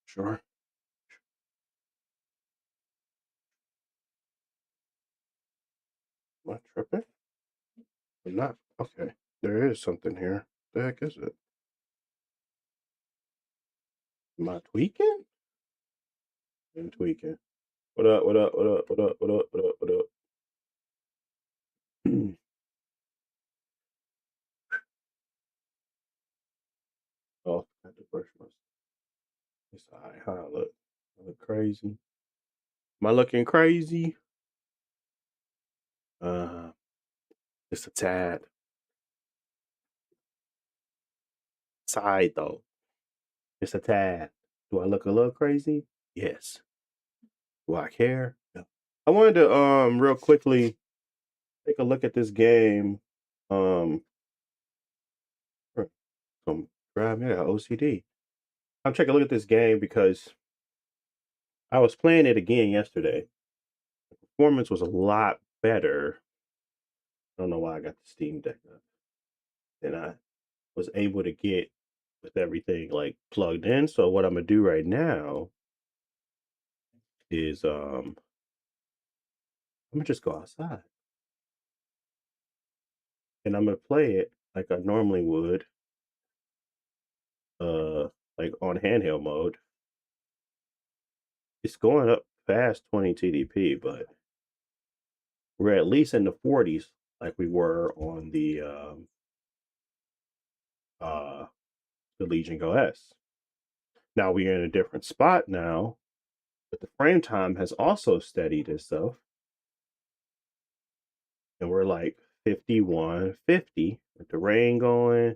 Sure. Am I tripping? I'm not. Okay. There is something here. The heck is it? Am I tweaking? I'm tweaking. What up? What up? What up? What up? What up? What up? What up? Oh, I had to brush my. It's alright. Huh? Look. I look crazy. Am I looking crazy? Uh, just a tad. Side though. Just a tad. Do I look a little crazy? Yes. Do I care? No. I wanted to real quickly take a look at this game. Um, some drive me to OCD. I'm taking a look at this game because I was playing it again yesterday. The performance was a lot better. I don't know why I got the Steam Deck up. And I was able to get with everything like plugged in. So what I'm gonna do right now is I'm gonna just go outside and I'm gonna play it like I normally would, uh like on handheld mode. It's going up past 20 TDP, but we're at least in the 40s like we were on uh the Legion Go S. Now we're in a different spot now, but the frame time has also steadied itself. And we're like 51, 50 with the rain going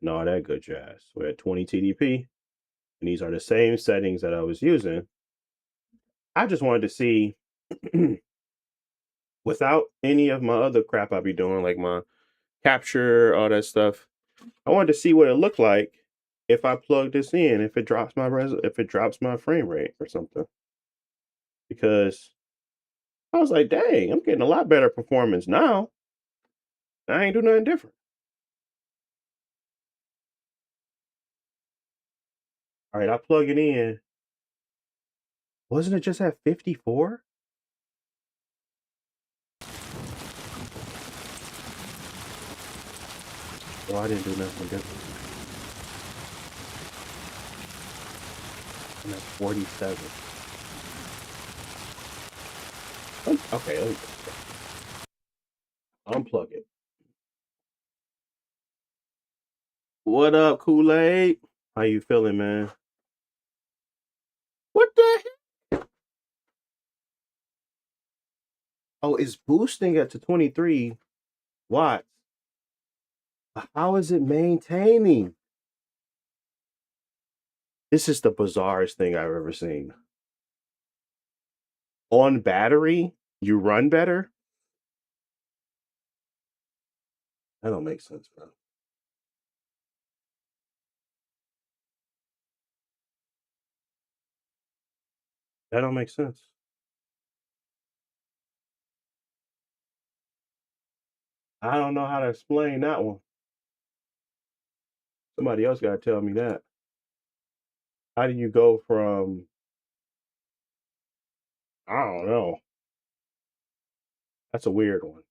and all that good jazz. We're at 20 TDP, and these are the same settings that I was using. I just wanted to see, without any of my other crap I be doing, like my capture, all that stuff. I wanted to see what it looked like if I plug this in, if it drops if it drops my frame rate or something. Because I was like, dang, I'm getting a lot better performance now. I ain't do nothing different. All right, I plug it in. Wasn't it just at 54? Oh, I didn't do nothing different. I'm at 47. Okay, let me unplug it. What up, Kool-Aid? How you feeling, man? What the heck? Oh, it's boosting it to 23 watts. How is it maintaining? This is the bizarrest thing I've ever seen. On battery, you run better? That don't make sense, bro. That don't make sense. I don't know how to explain that one. Somebody else got to tell me that. How do you go from, I don't know. That's a weird one,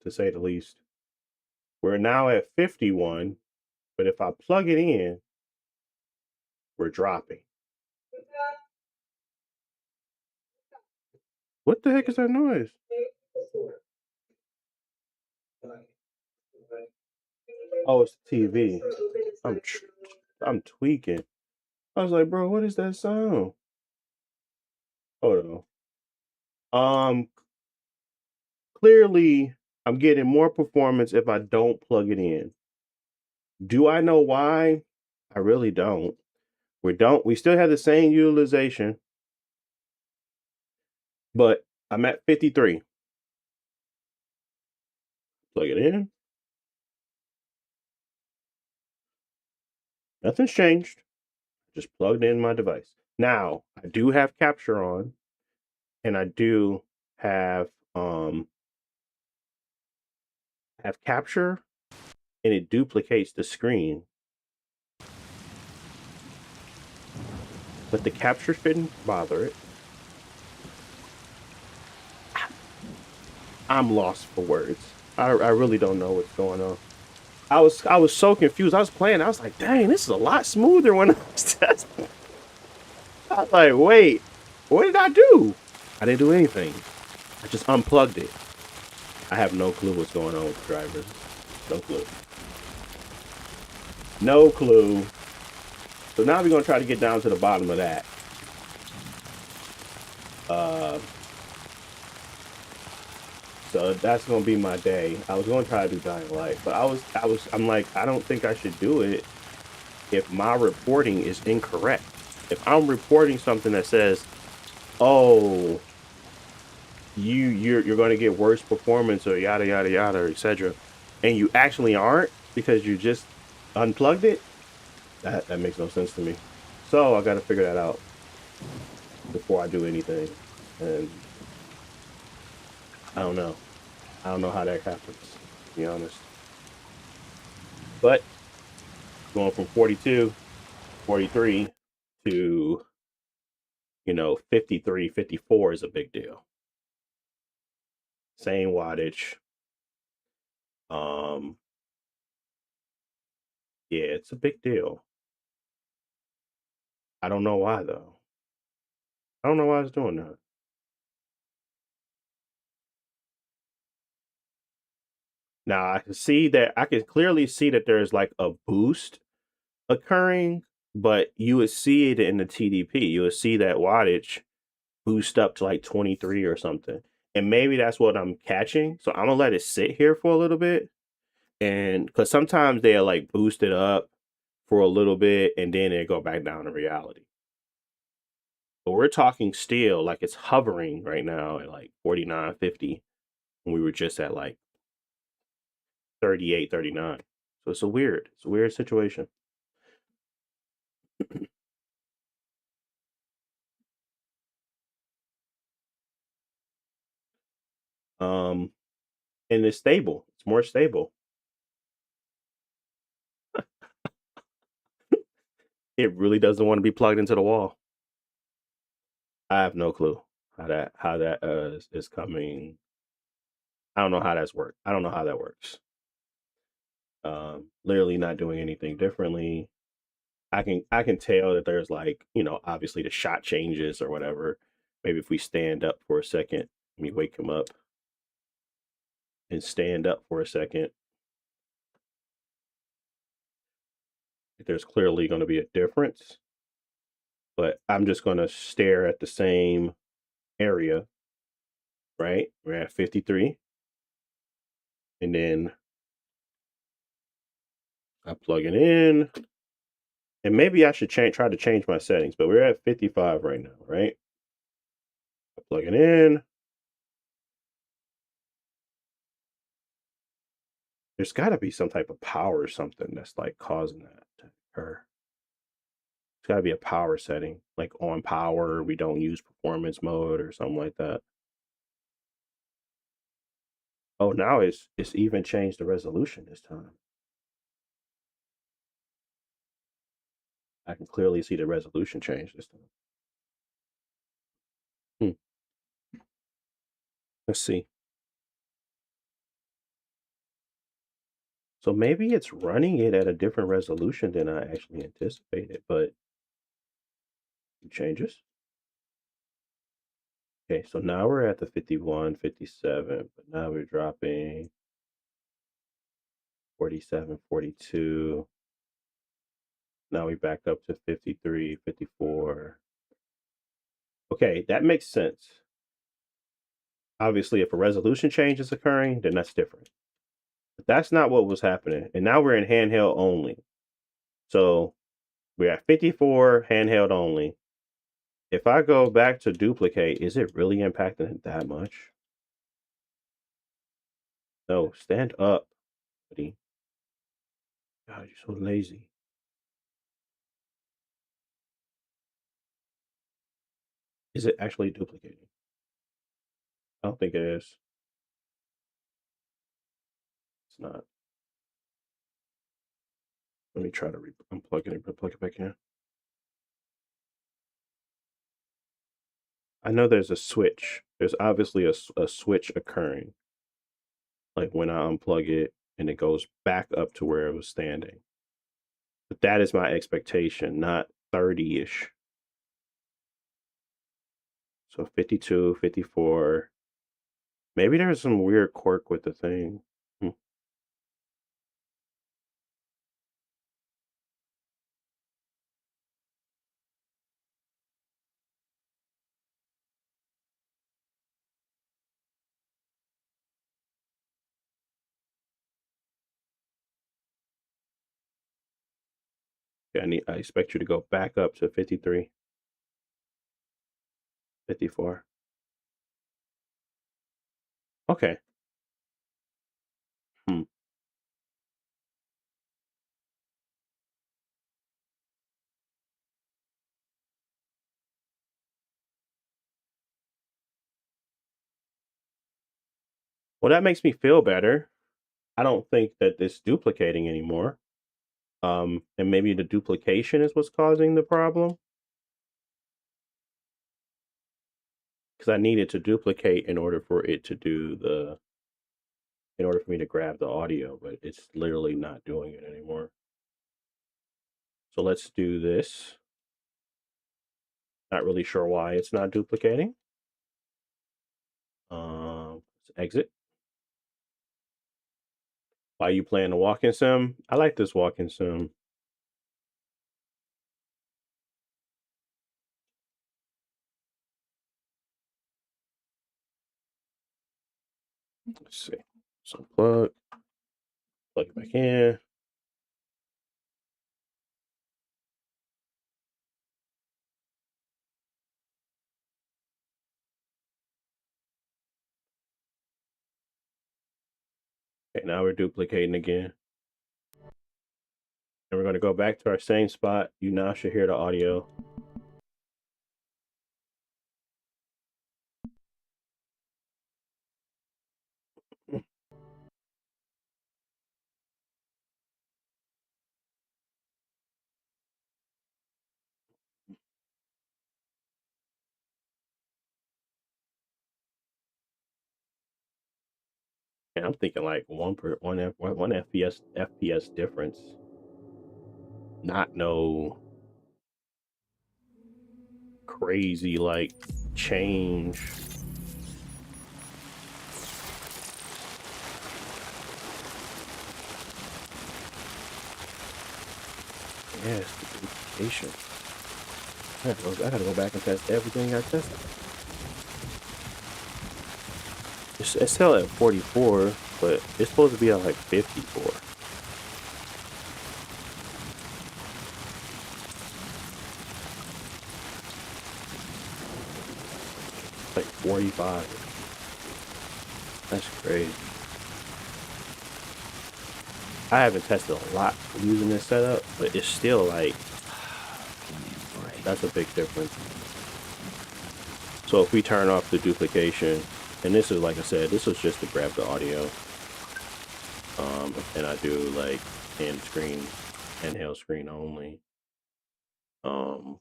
to say the least. We're now at 51, but if I plug it in, we're dropping. What the heck is that noise? Oh, it's the TV. I'm tweaking. I was like, bro, what is that sound? Hold on. Clearly, I'm getting more performance if I don't plug it in. Do I know why? I really don't. We still have the same utilization, but I'm at 53. Plug it in. Nothing's changed. Just plugged in my device. Now, I do have capture on, and I do um have capture, and it duplicates the screen. but the capture shouldn't bother it. I'm lost for words. I really don't know what's going on. I was so confused. I was playing. I was like, dang, this is a lot smoother when I was testing. I was like, wait, what did I do? I didn't do anything. I just unplugged it. I have no clue what's going on with the drivers. No clue. No clue. So now we're gonna try to get down to the bottom of that. Uh, so that's gonna be my day. I was gonna try to do Dying Light, but I'm like, I don't think I should do it if my reporting is incorrect. If I'm reporting something that says, "Oh, you're going to get worse performance or yada yada yada, etc.," and you actually aren't because you just unplugged it, that makes no sense to me. So I got to figure that out before I do anything, and I don't know. I don't know how that happens, to be honest. But going from 42, 43 to 53, 54 is a big deal. Same wattage. Um, yeah, it's a big deal. I don't know why though. I don't know why it's doing that. Now I can clearly see that there's like a boost occurring, but you would see it in the TDP. You would see that wattage boost up to like 23 or something. And maybe that's what I'm catching. So I'm gonna let it sit here for a little bit. And because sometimes they'll like boost it up for a little bit and then they go back down to reality. But we're talking still like it's hovering right now at like 49, 50. And we were just at like 38, 39. So it's a weird situation. Um, and it's stable. It's more stable. It really doesn't want to be plugged into the wall. I have no clue how that is coming. I don't know how that's work. I don't know how that works. Literally not doing anything differently. I can tell that there's like obviously the shot changes or whatever. Maybe if we stand up for a second, let me wake him up and stand up for a second. There's clearly going to be a difference, but I'm just going to stare at the same area. Right, we're at 53, and then I plug it in, and maybe I should try to change my settings, but we're at 55 right now, right? I plug it in. There's got to be some type of power or something that's like causing that to occur. It's got to be a power setting, like on power. We don't use performance mode or something like that. Oh, now it's even changed the resolution this time. I can clearly see the resolution change this time. Hmm. Let's see. So maybe it's running it at a different resolution than I actually anticipated, but it changes. Okay, so now we're at the 51, 57, but now we're dropping 47, 42. Now we back up to 53, 54. Okay, that makes sense. Obviously, if a resolution change is occurring, then that's different. But that's not what was happening. And now we're in handheld only. So we're at 54 handheld only. If I go back to duplicate, is it really impacting it that much? No, stand up, buddy. God, you're so lazy. Is it actually duplicating? I don't think it is. It's not. Let me try to unplug it and plug it back in. I know there's a switch. There's obviously a switch occurring, like when I unplug it and it goes back up to where it was standing. But that is my expectation, not 30-ish. So 52, 54. Maybe there's some weird quirk with the thing. Hmm. Yeah, I expect you to go back up to 53, 54. Okay. Hmm. Well, that makes me feel better. I don't think that it's duplicating anymore. And maybe the duplication is what's causing the problem because I needed to duplicate in order for it to do in order for me to grab the audio, but it's literally not doing it anymore. So let's do this. Not really sure why it's not duplicating. Let's exit. Why you playing the walking sim? I like this walking sim. Let's see. So plug it back in. Okay, now we're duplicating again. And we're going to go back to our same spot. You now should hear the audio. And I'm thinking like one FPS difference. Not no crazy like change. Yes, the duplication. I gotta go back and test everything I tested. It's still at 44, but it's supposed to be at like 54. Like 45. That's crazy. I haven't tested a lot using this setup, but it's still like that's a big difference. So if we turn off the duplication, and this is like I said, this was just to grab the audio. And I do like handheld screen only. Um,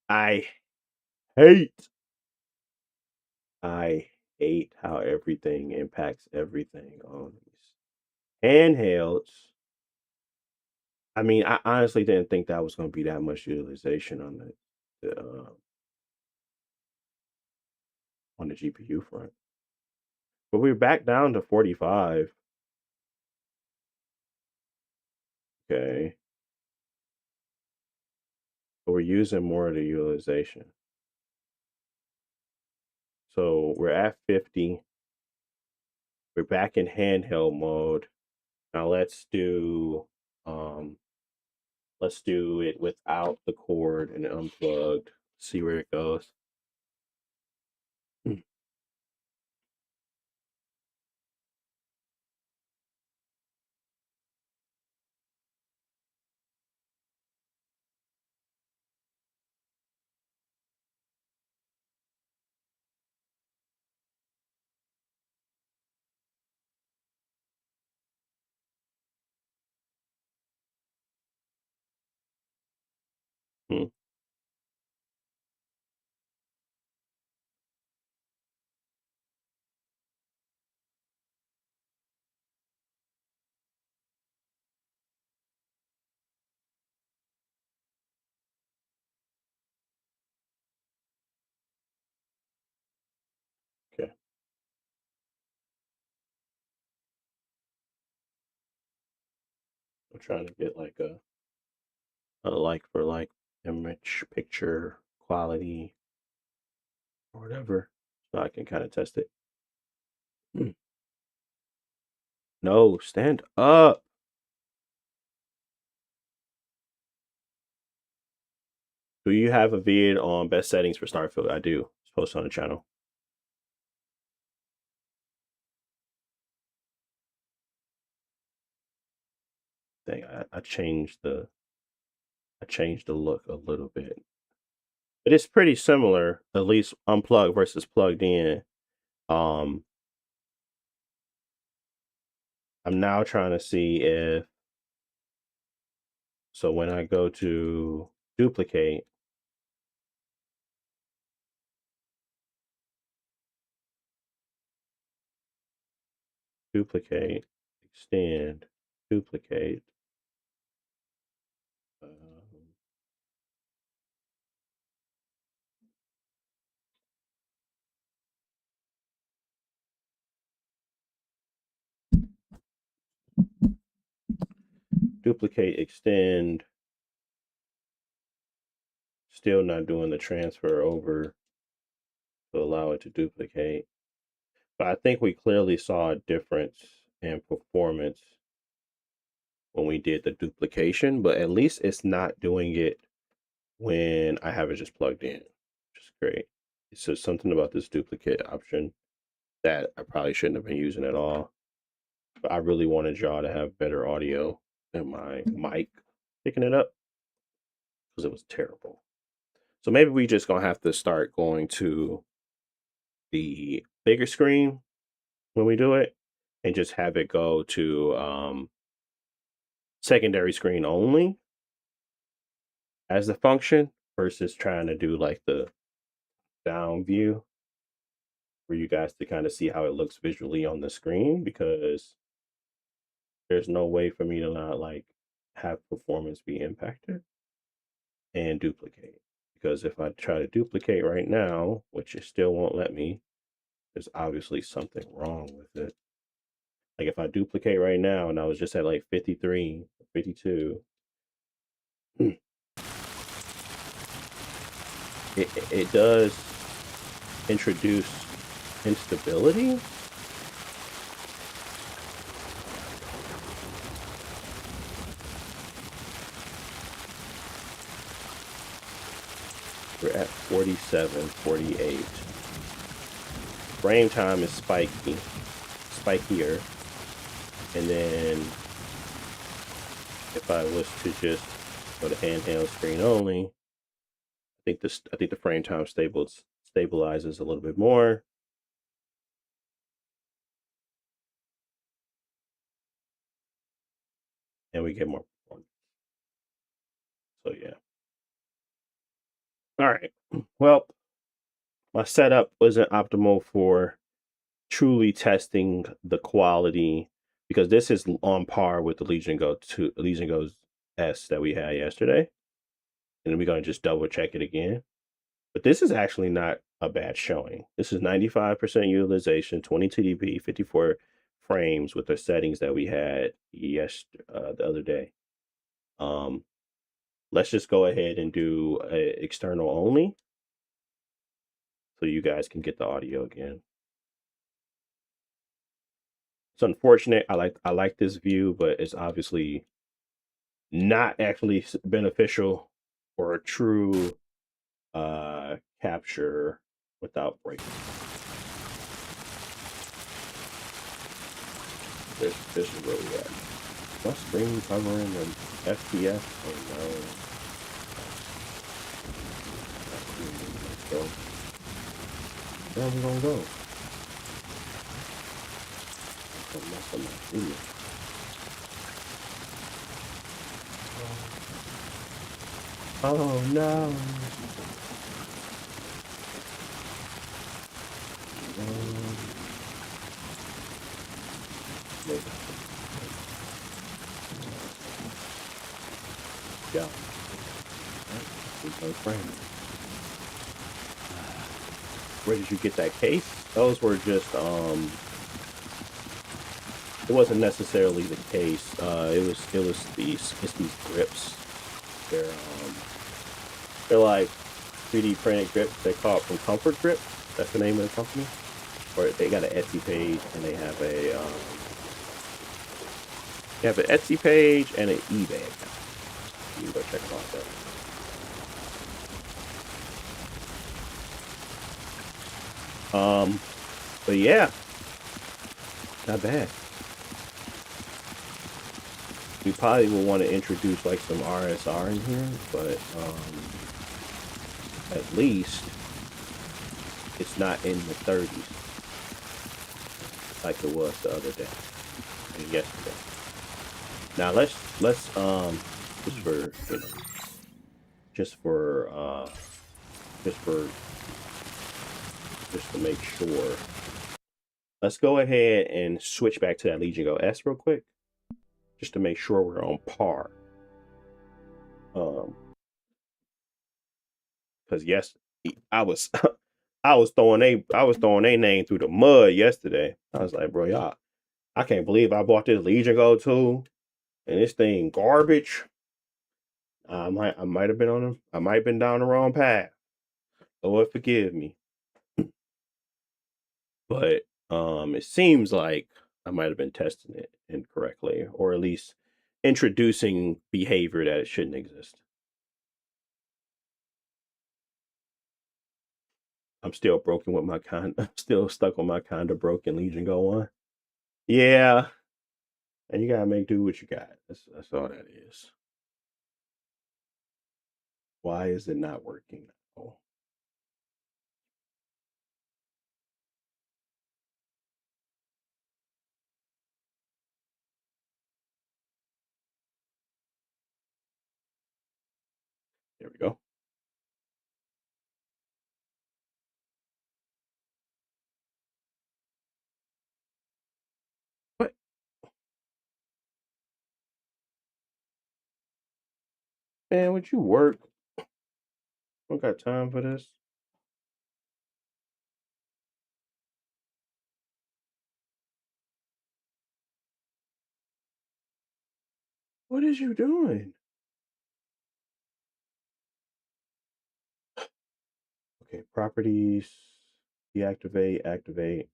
I hate, I hate how everything impacts everything on these handhelds. I mean, I honestly didn't think that was going to be that much utilization on the GPU front. But we're back down to 45. Okay, but we're using more of the utilization. So we're at 50. We're back in handheld mode. Now um let's do it without the cord and unplugged. See where it goes. Mm. I'm trying to get like a like for like image picture quality or whatever, so I can kind of test it. Hmm. No, stand up. Do you have a vid on best settings for Starfield? I do. It's posted on the channel. Thing I changed the look a little bit. But it's pretty similar, at least unplugged versus plugged in. Um, I'm now trying to see if, so when I go to duplicate, extend, duplicate, um, duplicate, extend, still not doing the transfer over to allow it to duplicate. But I think we clearly saw a difference in performance when we did the duplication, but at least it's not doing it when I have it just plugged in, which is great. It's just something about this duplicate option that I probably shouldn't have been using at all. But I really wanted y'all to have better audio than my mic picking it up because it was terrible. So maybe we just gonna have to start going to the bigger screen when we do it and just have it go to secondary screen only as the function versus trying to do like the down view for you guys to kind of see how it looks visually on the screen, because there's no way for me to not like have performance be impacted and duplicate. Because if I try to duplicate right now, which it still won't let me, there's obviously something wrong with it. Like if I duplicate right now and I was just at like 53, 52, it does introduce instability. We're at 47, 48. Frame time is spikier. And then if I was to just go to handheld screen only, I think the frame time stabilizes a little bit more. And we get more performance. So yeah. All right. Well, my setup wasn't optimal for truly testing the quality, because this is on par with the Legion Go's S that we had yesterday. And then we're gonna just double check it again. But this is actually not a bad showing. This is 95% utilization, 22 dB, 54 frames with the settings that we had the other day. Let's just go ahead and do external only so you guys can get the audio again. It's unfortunate. I like this view, but it's obviously not actually beneficial for a true capture without breaking. This is where we at. My screen covering the FPS. Oh no. Let's go. Where are we gonna go? Don't mess up my video. Oh no. Yeah. No frame. Where did you get that case? Those were just it wasn't necessarily the case. It's these grips. They're like 3D printed grips. They call it from Comfort Grip. That's the name of the company. Or they got an Etsy page and they have an Etsy page and an eBay account. You can go check them out there. But yeah, not bad. We probably will want to introduce like some RSR in here, but at least it's not in the 30s like it was the other day and yesterday. Now let's just for you know just to make sure, let's go ahead and switch back to that Legion Go S real quick, just to make sure we're on par. Because yes, I was I was throwing a name through the mud yesterday. I was like, bro, y'all, I can't believe I bought this Legion Go 2 and this thing garbage. I might have been down the wrong path. Lord forgive me. But it seems like I might have been testing it incorrectly, or at least introducing behavior that it shouldn't exist. I'm still broken with my I'm still stuck on my kind of broken Legion Go on. Yeah, and you gotta make do what you got. That's all that is. Why is it not working now? There we go. What? Man, would you work? I don't got time for this. What is you doing? Okay, properties, deactivate, activate.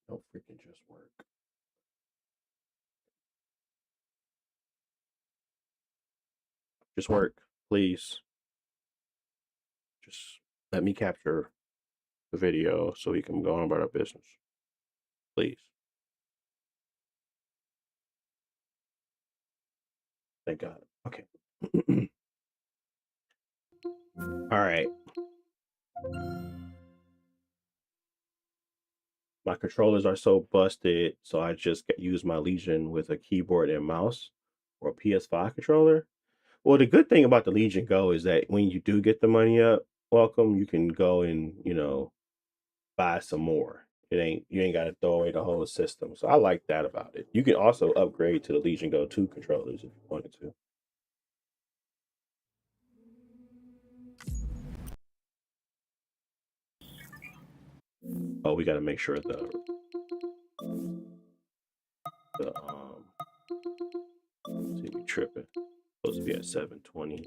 Don't freaking just work. Just work, please. Just let me capture the video so we can go on about our business. Please. Thank God. Okay. All right. My controllers are so busted, so I just use my Legion with a keyboard and mouse or a PS5 controller. Well, the good thing about the Legion Go is that when you do get the money up, welcome, you can go and, buy some more. You ain't got to throw away the whole system. So I like that about it. You can also upgrade to the Legion Go 2 controllers if you wanted to. Oh, we got to make sure the see me tripping. Supposed to be at 720.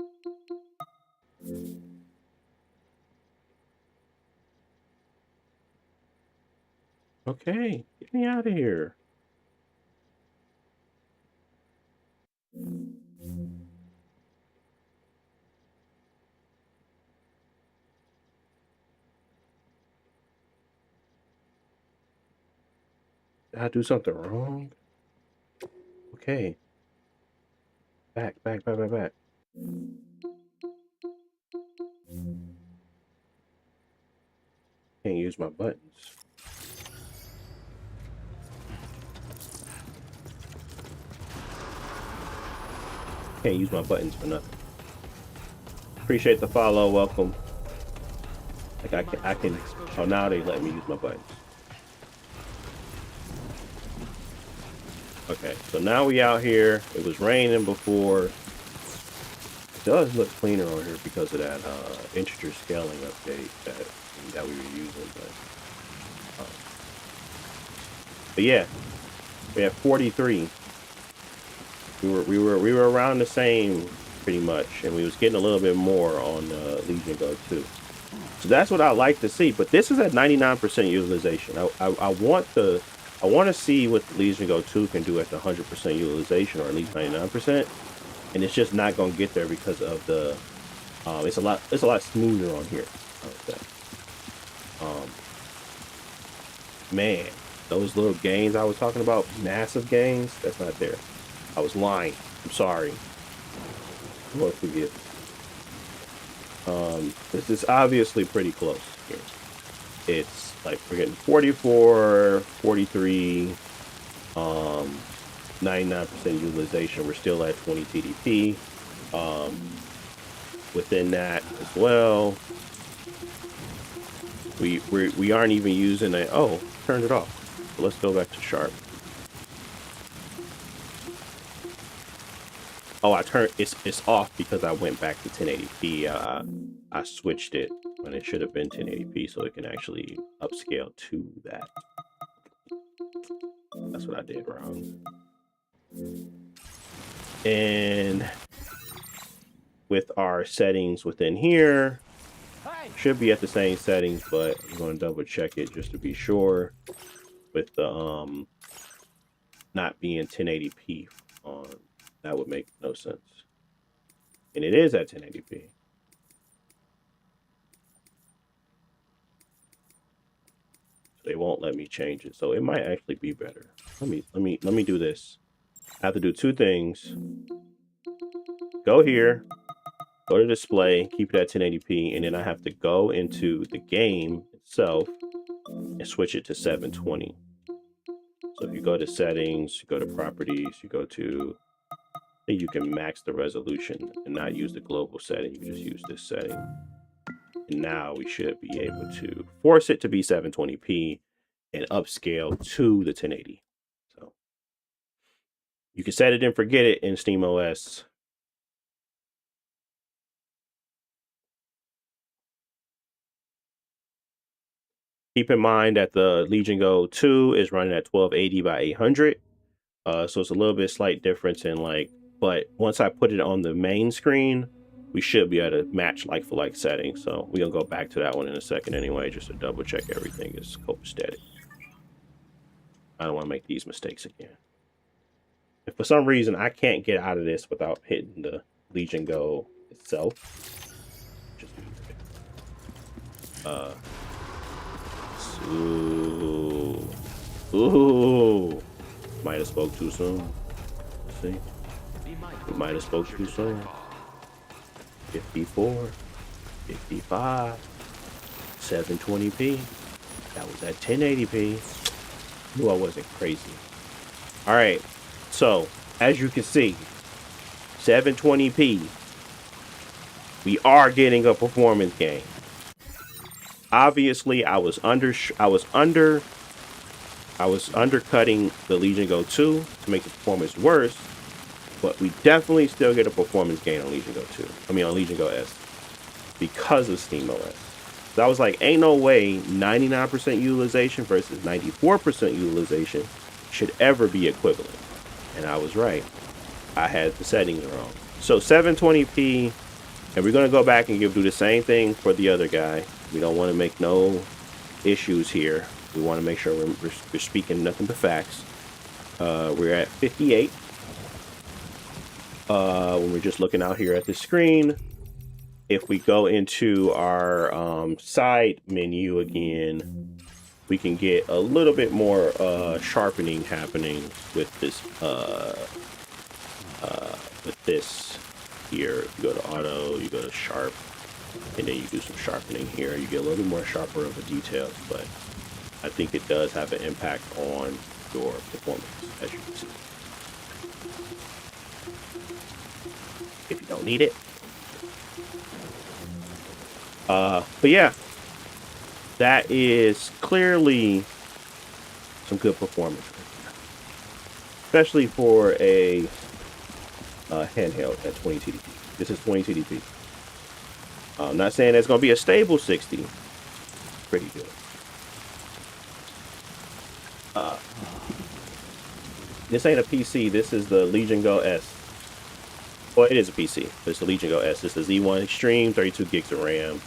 Okay, get me out of here. Did I do something wrong? Okay. Back. Can't use my buttons. Can't use my buttons for nothing. Appreciate the follow. Welcome. Like I can. Oh, now they let me use my buttons. Okay, so now we out here. It was raining before. does look cleaner on here because of that integer scaling update that we were using. But yeah, we have 43. We were around the same pretty much, and we was getting a little bit more on Legion Go 2. So that's what I like to see. But this is at 99% utilization. I want to see what Legion Go 2 can do at the 100% utilization, or at least 99%. And it's just not going to get there because of the it's a lot smoother on here. I would say. Man, those little gains I was talking about, massive gains, that's not there. I was lying. I'm sorry. Lord forgive. This is obviously pretty close here. It's like we're getting 44, 43, 99% utilization. We're still at 20 TDP. Within that as well, we aren't even using a, oh, turned it off. So let's go back to sharp. Oh, I turned it's off because I went back to 1080p. I switched it when it should have been 1080p, so it can actually upscale to that. That's what I did wrong. And with our settings within here, should be at the same settings, but I'm going to double check it just to be sure. With the not being 1080p on, that would make no sense. And it is at 1080p. So they won't let me change it. So it might actually be better. Let me do this. I have to do two things. Go here, go to display, keep it at 1080p, and then I have to go into the game itself and switch it to 720. So if you go to settings, you go to properties, you go to, I think you can max the resolution and not use the global setting. You can just use this setting. And now we should be able to force it to be 720p and upscale to the 1080. So you can set it and forget it in SteamOS. Keep in mind that the Legion Go 2 is running at 1280 by 800. So it's a little bit slight difference in like, but once I put it on the main screen, we should be able to match like for like settings. So we're gonna go back to that one in a second anyway, just to double check everything is copacetic. I don't want to make these mistakes again. If for some reason I can't get out of this without hitting the Legion Go itself, just ooh, might have spoke too soon. Let's see, we might have spoke too soon. 54, 55, 720p. That was at 1080p. Knew I wasn't crazy. All right, so as you can see, 720p. We are getting a performance gain. Obviously, I was undercutting the Legion Go 2 to make the performance worse, but we definitely still get a performance gain on Legion Go 2. I mean on Legion Go S because of SteamOS. So I was like, ain't no way 99% utilization versus 94% utilization should ever be equivalent. And I was right. I had the settings wrong. So 720p, and we're gonna go back and do the same thing for the other guy. We don't want to make no issues here. We want to make sure we're speaking nothing but facts. We're at 58. When we're just looking out here at the screen, if we go into our side menu again, we can get a little bit more sharpening happening with this here. You go to auto, you go to sharp, and then you do some sharpening here. You get a little bit more sharper of the details, but I think it does have an impact on your performance, as you can see. If you don't need it. But yeah, that is clearly some good performance, especially for a handheld at 20 TDP. This is 20 TDP. I'm not saying it's going to be a stable 60. Pretty good. This ain't a PC. This is the Legion Go S. Well, it is a PC. But it's the Legion Go S. This is Z1 Extreme, 32 gigs of RAM.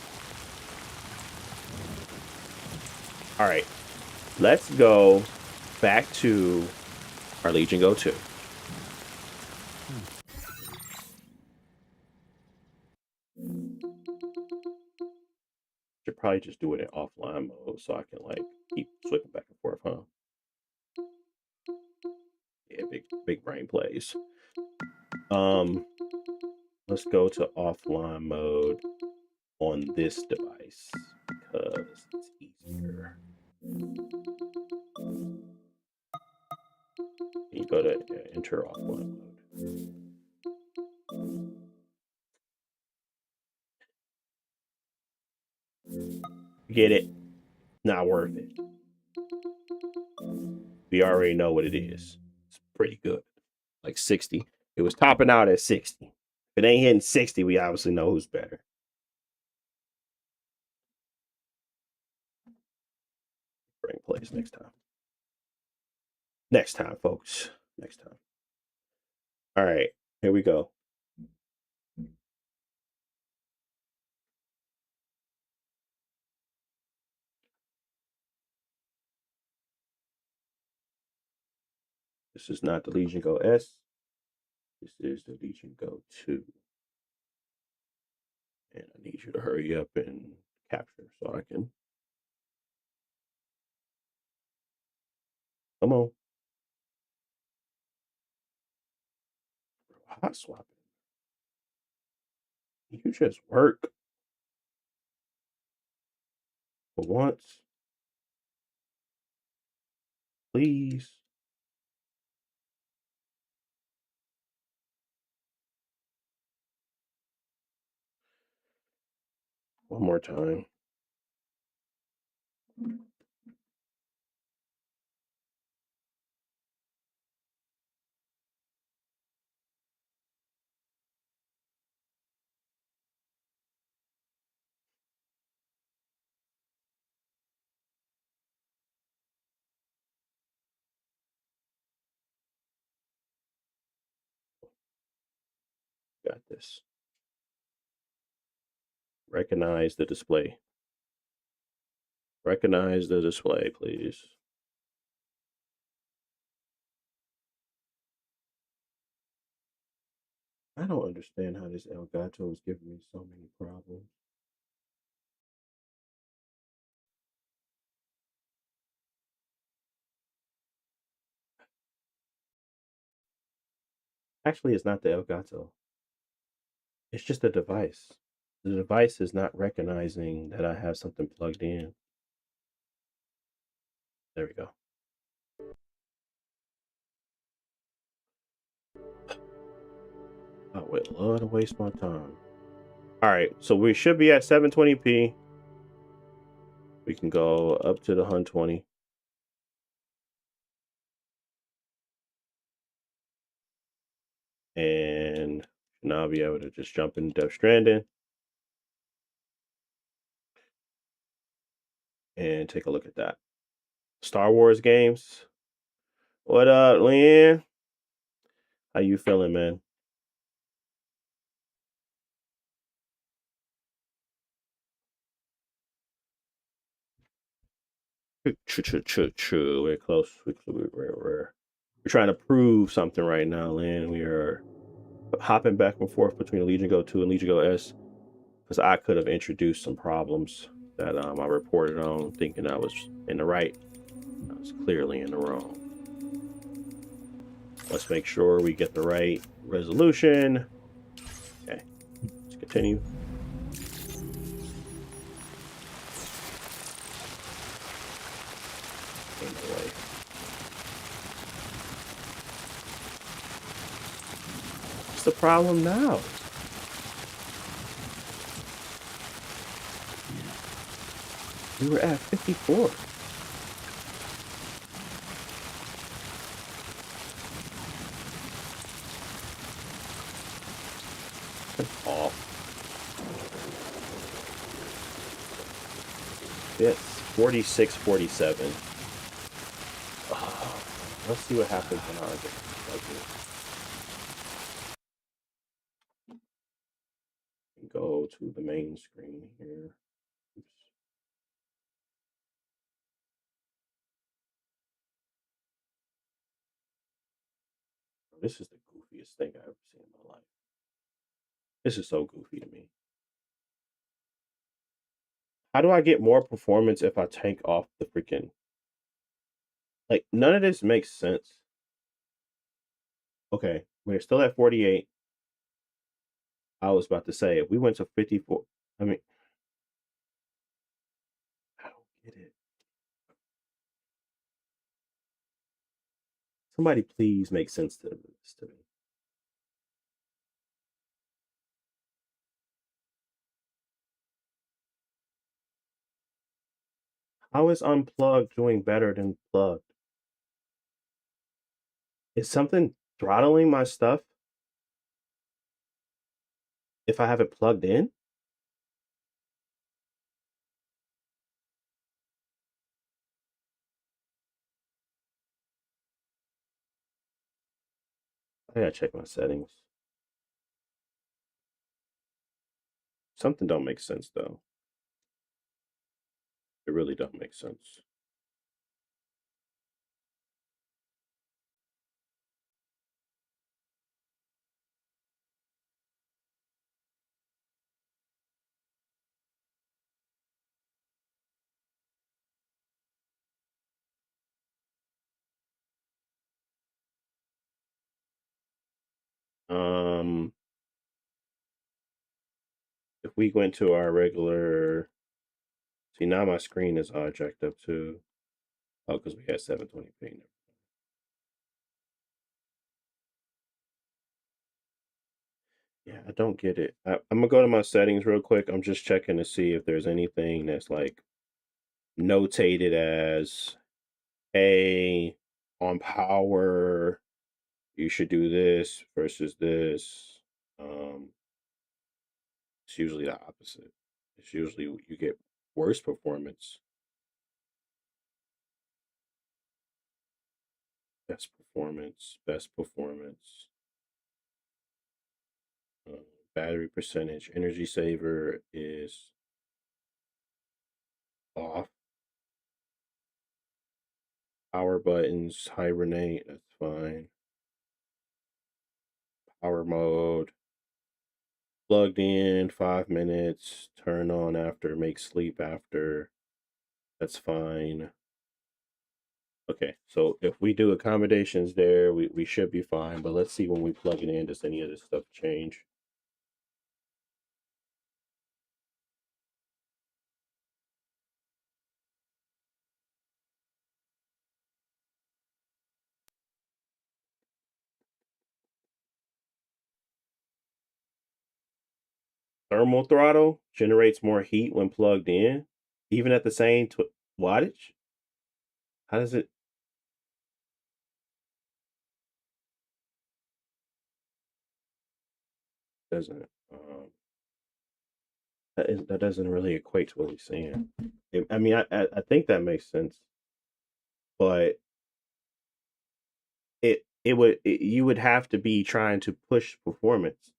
All right. Let's go back to our Legion Go 2. Should probably just do it in offline mode so I can like keep switching back and forth, huh? Yeah, big brain plays. Let's go to offline mode on this device because it's easier. You go to enter offline mode. Get it? Not worth it. We already know what it is. It's pretty good. Like 60. It was topping out at 60. If it ain't hitting 60, we obviously know who's better. Bring plays next time. Next time, folks. Next time. All right, here we go. This is not the Legion Go S. This is the Legion Go 2. And I need you to hurry up and capture so I can. Come on. Hot swapping. You just work for once. Please. One more time. Got this. Recognize the display. Recognize the display, please. I don't understand how this Elgato is giving me so many problems. Actually, it's not the Elgato. It's just a device. The device is not recognizing that I have something plugged in. There we go. I would love to waste my time. All right, so we should be at 720p. We can go up to the 120. And now I'll be able to just jump into Death Stranding and take a look at that. Star Wars games. What up, Lynn? How you feeling, man? True. We're close. We're trying to prove something right now, Lynn. We are hopping back and forth between Legion Go 2 and Legion Go S because I could have introduced some problems that I reported on, thinking I was in the right. I was clearly in the wrong. Let's make sure we get the right resolution. Okay, let's continue. What's the problem now? We were at 54. Yes, 46, 47. Oh, let's see what happens when I get plugged in. Go to the main screen here. Oops. This is the goofiest thing I've ever seen in my life. This is so goofy to me. How do I get more performance if I take off the freaking like none of this makes sense. Okay, we're still at 48. I was about to say if we went to 54, I mean, I don't get it. Somebody please make sense to this to me. How is unplugged doing better than plugged? Is something throttling my stuff if I have it plugged in? I gotta check my settings. Something don't make sense though. It really don't make sense. Um, if we go into our regular, see now my screen is all jacked up too. Oh, because we had 720p. Yeah, I don't get it. I'm gonna go to my settings real quick. I'm just checking to see if there's anything that's like notated as, hey, on power, you should do this versus this. Um, it's usually the opposite. It's usually you get worse performance, best performance, uh, battery percentage, energy saver is off. Power buttons, hibernate, that's fine. Power mode, plugged in 5 minutes, turn on after, make sleep after, that's fine. Okay, so if we do accommodations there, we should be fine, but let's see when we plug it in, does any of this stuff change? Thermal throttle generates more heat when plugged in, even at the same wattage? How does it? Doesn't. That doesn't really equate to what he's saying. I mean, I think that makes sense, but you would have to be trying to push performance.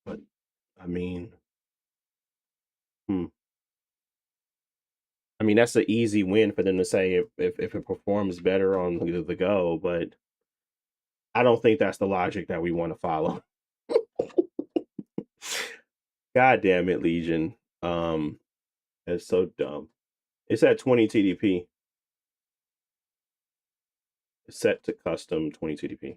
But I mean, hmm. I mean that's an easy win for them to say if it performs better on the go, but I don't think that's the logic that we want to follow. God damn it, Legion. It's so dumb. It's at 20 TDP. It's set to custom 20 TDP.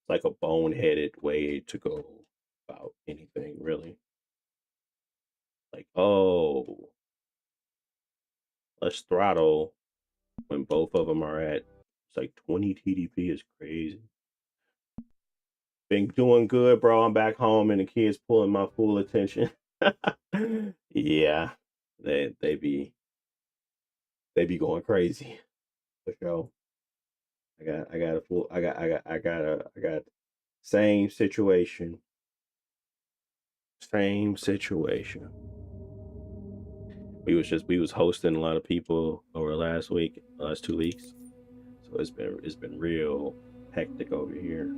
It's like a boneheaded way to go about anything, really. Like, oh, let's throttle when both of them are at it's like 20 TDP is crazy. Been doing good, bro. I'm back home and the kids pulling my full attention. Yeah, they be going crazy. For sure. I got a full I got same situation. Same situation. We was hosting a lot of people over last week, last 2 weeks. So it's been real hectic over here.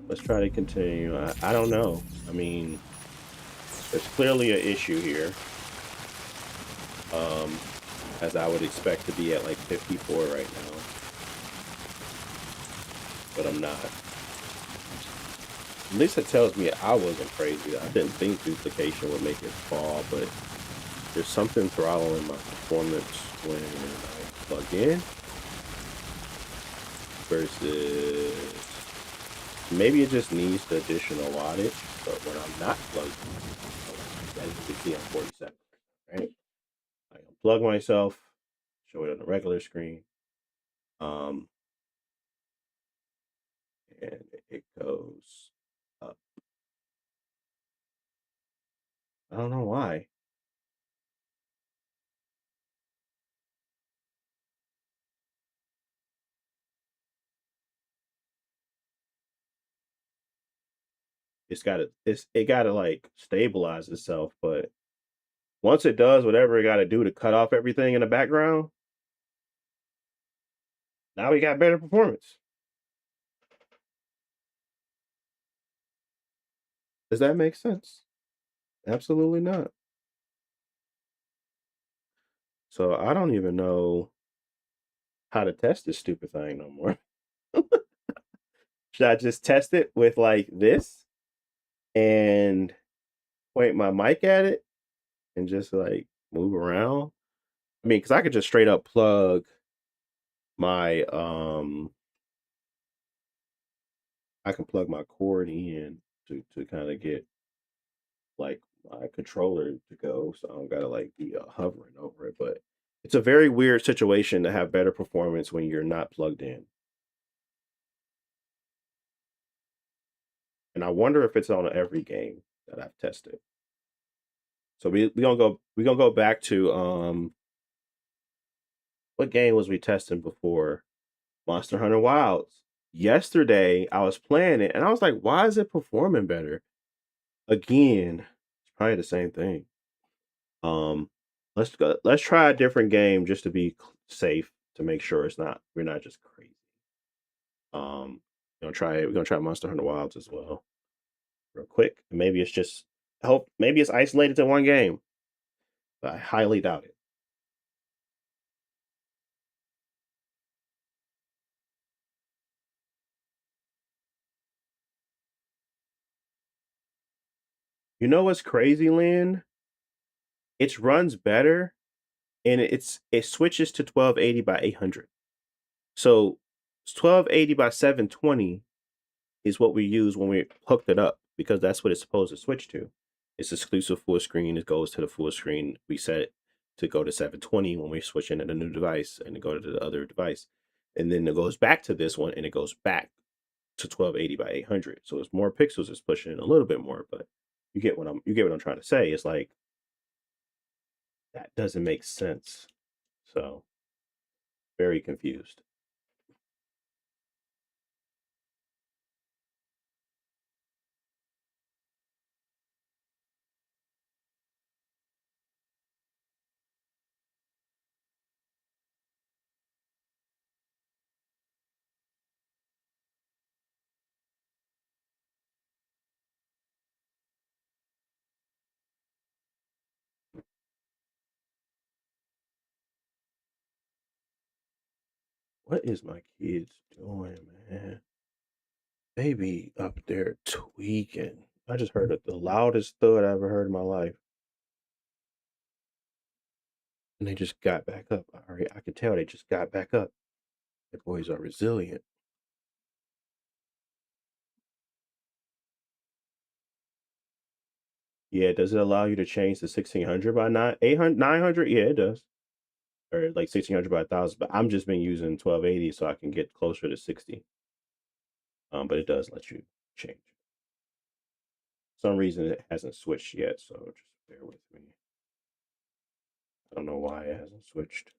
Let's try to continue. I don't know. I mean, there's clearly an issue here. Um, as I would expect to be at like 54 right now, but I'm not. At least it tells me I wasn't crazy. I didn't think duplication would make it fall, but there's something throttling my performance when I plug in versus maybe it just needs the additional wattage, but when I'm not plugged in, as you can see, I'm 47, right? I unplug myself, show it on the regular screen, um, and it goes up. I don't know why. It gotta like stabilize itself, but once it does whatever it gotta do to cut off everything in the background, now we got better performance. Does that make sense? Absolutely not. So I don't even know how to test this stupid thing no more. Should I just test it with like this and point my mic at it and just like move around? I mean, because I could just straight up plug my I can plug my cord in to kind of get like my controller to go, so I don't gotta like be hovering over it. But it's a very weird situation to have better performance when you're not plugged in, and I wonder if it's on every game that I've tested. So we gonna go back to what game was we testing before? Monster Hunter Wilds. Yesterday I was playing it and I was like, why is it performing better? Again, it's probably the same thing. Um, let's try a different game just to be safe to make sure we're not just crazy. We're gonna try Monster Hunter Wilds as well, real quick. Maybe it's just hope maybe it's isolated to one game, but I highly doubt it. You know what's crazy, Lynn? It runs better and it switches to 1280 by 800. So 1280 by 720 is what we use when we hooked it up because that's what it's supposed to switch to. It's exclusive full screen. It goes to the full screen. We set it to go to 720 when we switch into the new device and to go to the other device. And then it goes back to this one and it goes back to 1280 by 800. So it's more pixels. It's pushing in a little bit more, but you get what I'm trying to say. It's like that doesn't make sense. So very confused. What is my kids doing, man? They be up there tweaking. I just heard the loudest thud I ever heard in my life, and they just got back up. I could tell they just got back up. The boys are resilient. Yeah, does it allow you to change the 1600 by 800, 900? Yeah, it does. Or like 1600 by 1000. But I'm just been using 1280 so I can get closer to 60. But it does let you change. For some reason it hasn't switched yet, so just bear with me. I don't know why it hasn't switched.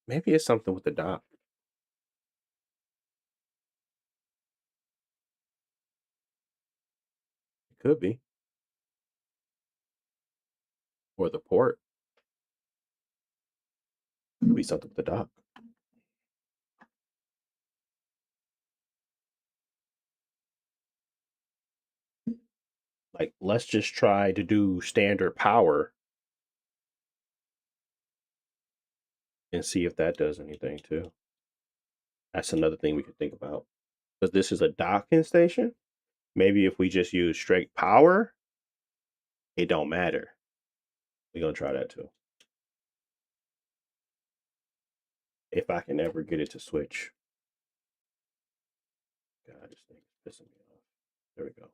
Maybe it's something with the dock. It could be. Or the port. Could be something with the dock. Like, let's just try to do standard power and see if that does anything too. That's another thing we could think about. Because this is a docking station. Maybe if we just use straight power, it don't matter. We're gonna try that too. If I can ever get it to switch. God, this thing is pissing me off. There we go.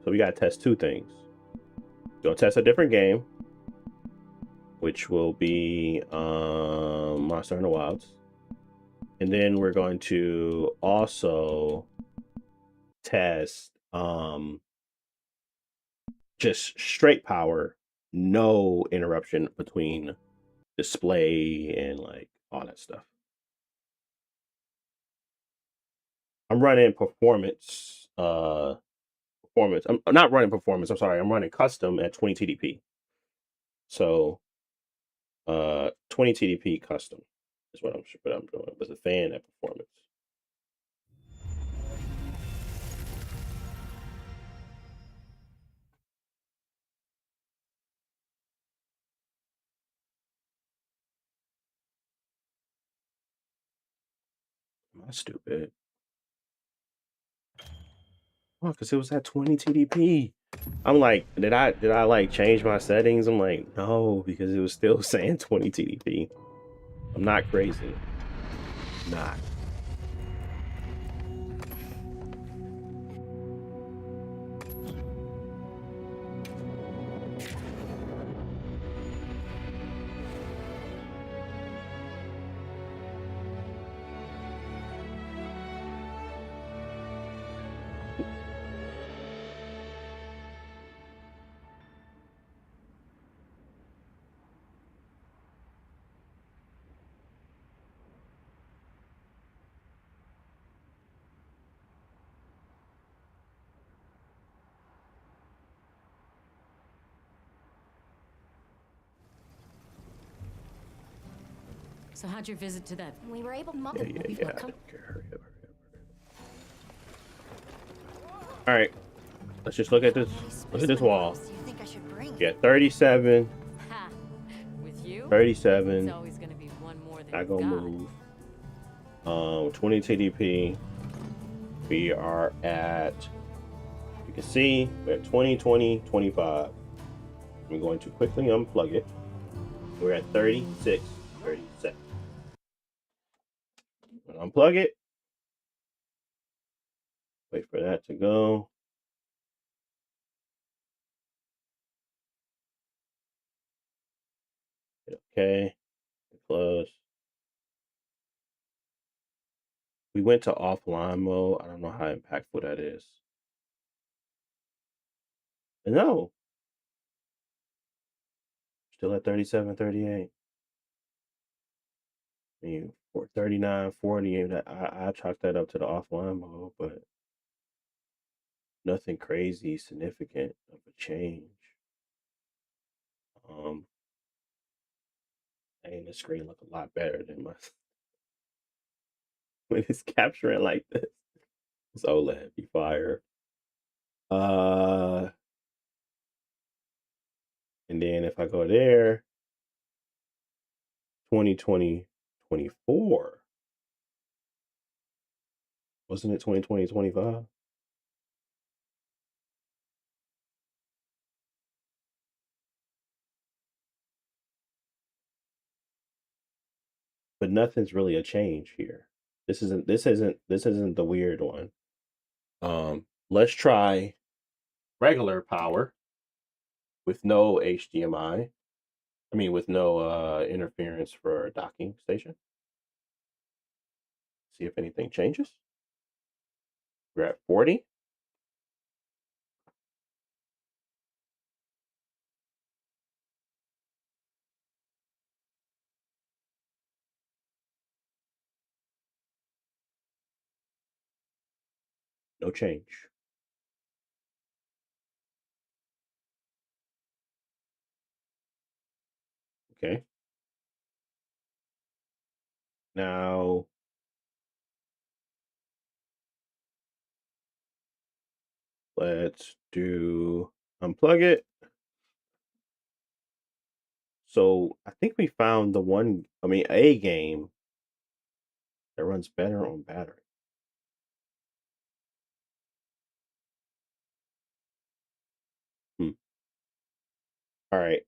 So we gotta test two things. We're gonna test a different game, which will be Monster in the Wilds. And then we're going to also test just straight power, no interruption between display and like all that stuff. I'm running performance. I'm not running performance. I'm sorry. I'm running custom at 20 TDP. So 20 TDP custom is what I'm doing with a fan at performance. Am I stupid? Oh, because it was at 20 TDP. I'm like, did I like change my settings? I'm like, no, because it was still saying 20 TDP. I'm not crazy. Not. So how'd your visit to that? We were able to Yeah. Hurry up, hurry up. All right, let's just look at this. Look at this wall. Do you think I should bring? Yeah, 37, Ha! With you? 37. It's always gonna be one more than Not you gonna got. move. 20 TDP. We are at. You can see we're at 20, 20, 25. I'm going to quickly unplug it. We're at 36, 37. Unplug it. Wait for that to go. Okay. Close. We went to offline mode. I don't know how impactful that is. No. Still at 37, 38. I mean, for 39, 40, I chalked that up to the offline mode, but nothing crazy significant of a change. And the screen look a lot better than my when it's capturing like this. It's OLED, be fire. And then if I go there, 2020, 24. Wasn't it 2020, 25? But nothing's really a change here. This isn't the weird one. Let's try regular power with no HDMI. I mean, with no interference for a docking station. See if anything changes. We're at 40. No change. Okay. Now let's do unplug it. So I think we found a game that runs better on battery. Hmm. All right.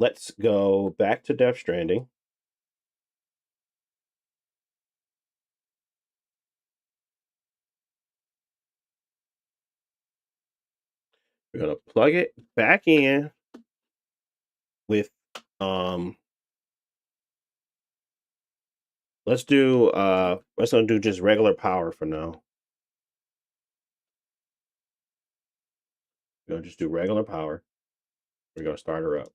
Let's go back to Death Stranding. We're gonna plug it back in with um let's gonna do just regular power for now. We're gonna just do regular power. We're gonna start her up.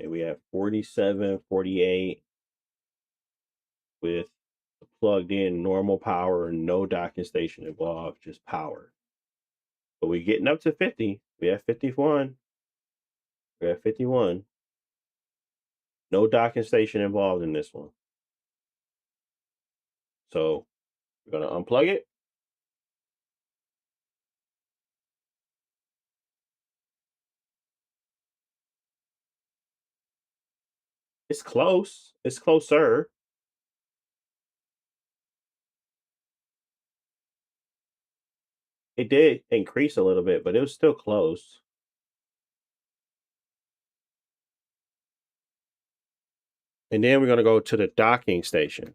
Okay, we have 47, 48 with the plugged in normal power, no docking station involved, just power. But we're getting up to 50. We have 51. We have 51. No docking station involved in this one. So we're gonna unplug it. It's close. It's closer. It did increase a little bit, but it was still close. And then we're gonna go to the docking station.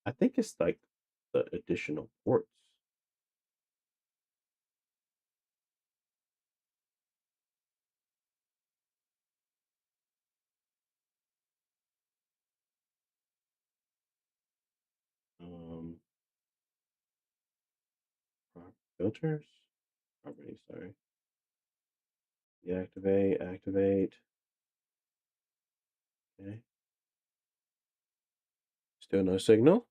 I think it's like the additional ports. Um, filters. Properties. Sorry. Deactivate. Activate. Okay. Still no signal.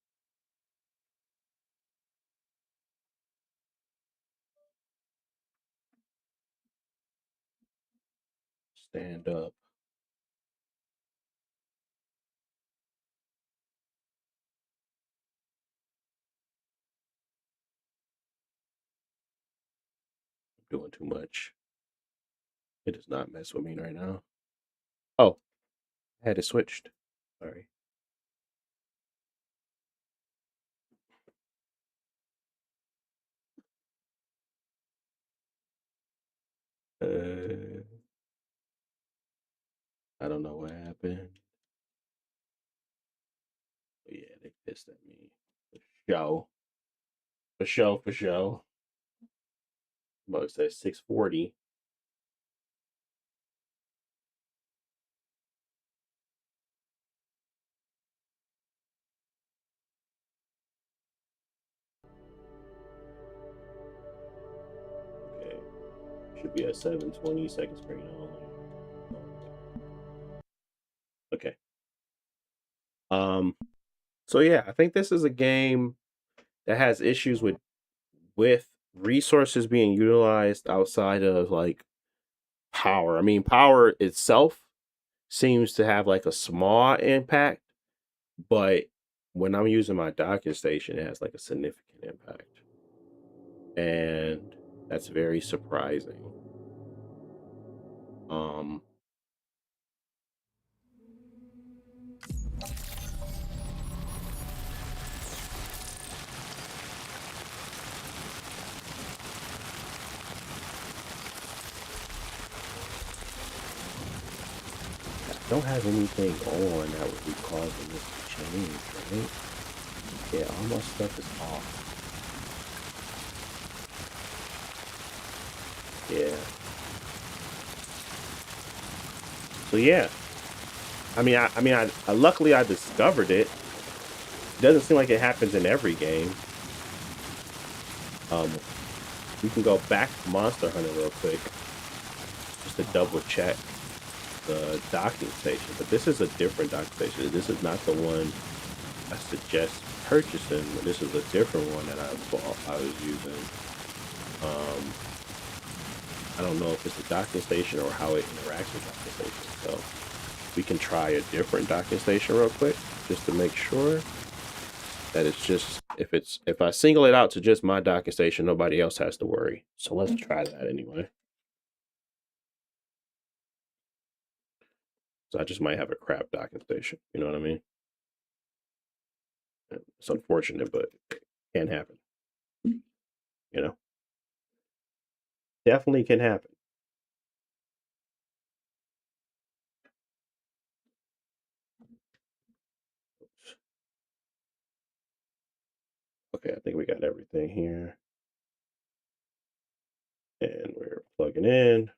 Stand up. I'm doing too much. It does not mess with me right now. Oh, I had it switched. Sorry. Uh, I don't know what happened. But yeah, they pissed at me. For show. For show. For show. Bug says 640. Okay. Should be at 720 second screen only. Okay. Um. So yeah, I think this is a game that has issues with resources being utilized outside of like power. I mean, power itself seems to have like a small impact, but when I'm using my docking station, it has like a significant impact. And that's very surprising. Um I don't have anything on that would be causing this to change, right? Yeah, all my stuff is off. Yeah. So yeah. I luckily I discovered it. It doesn't seem like it happens in every game. Um we can go back to Monster Hunter real quick just to double check the docking station. But this is a different docking station. This is not the one I suggest purchasing. This is a different one that I was using. Um, I don't know if it's a docking station or how it interacts with docking stations. So we can try a different docking station real quick just to make sure that it's just if I single it out to just my docking station, nobody else has to worry. So let's try that anyway. So I just might have a crap docking station. You know what I mean? It's unfortunate, but it can happen. You know, definitely can happen. Okay, I think we got everything here. And we're plugging in.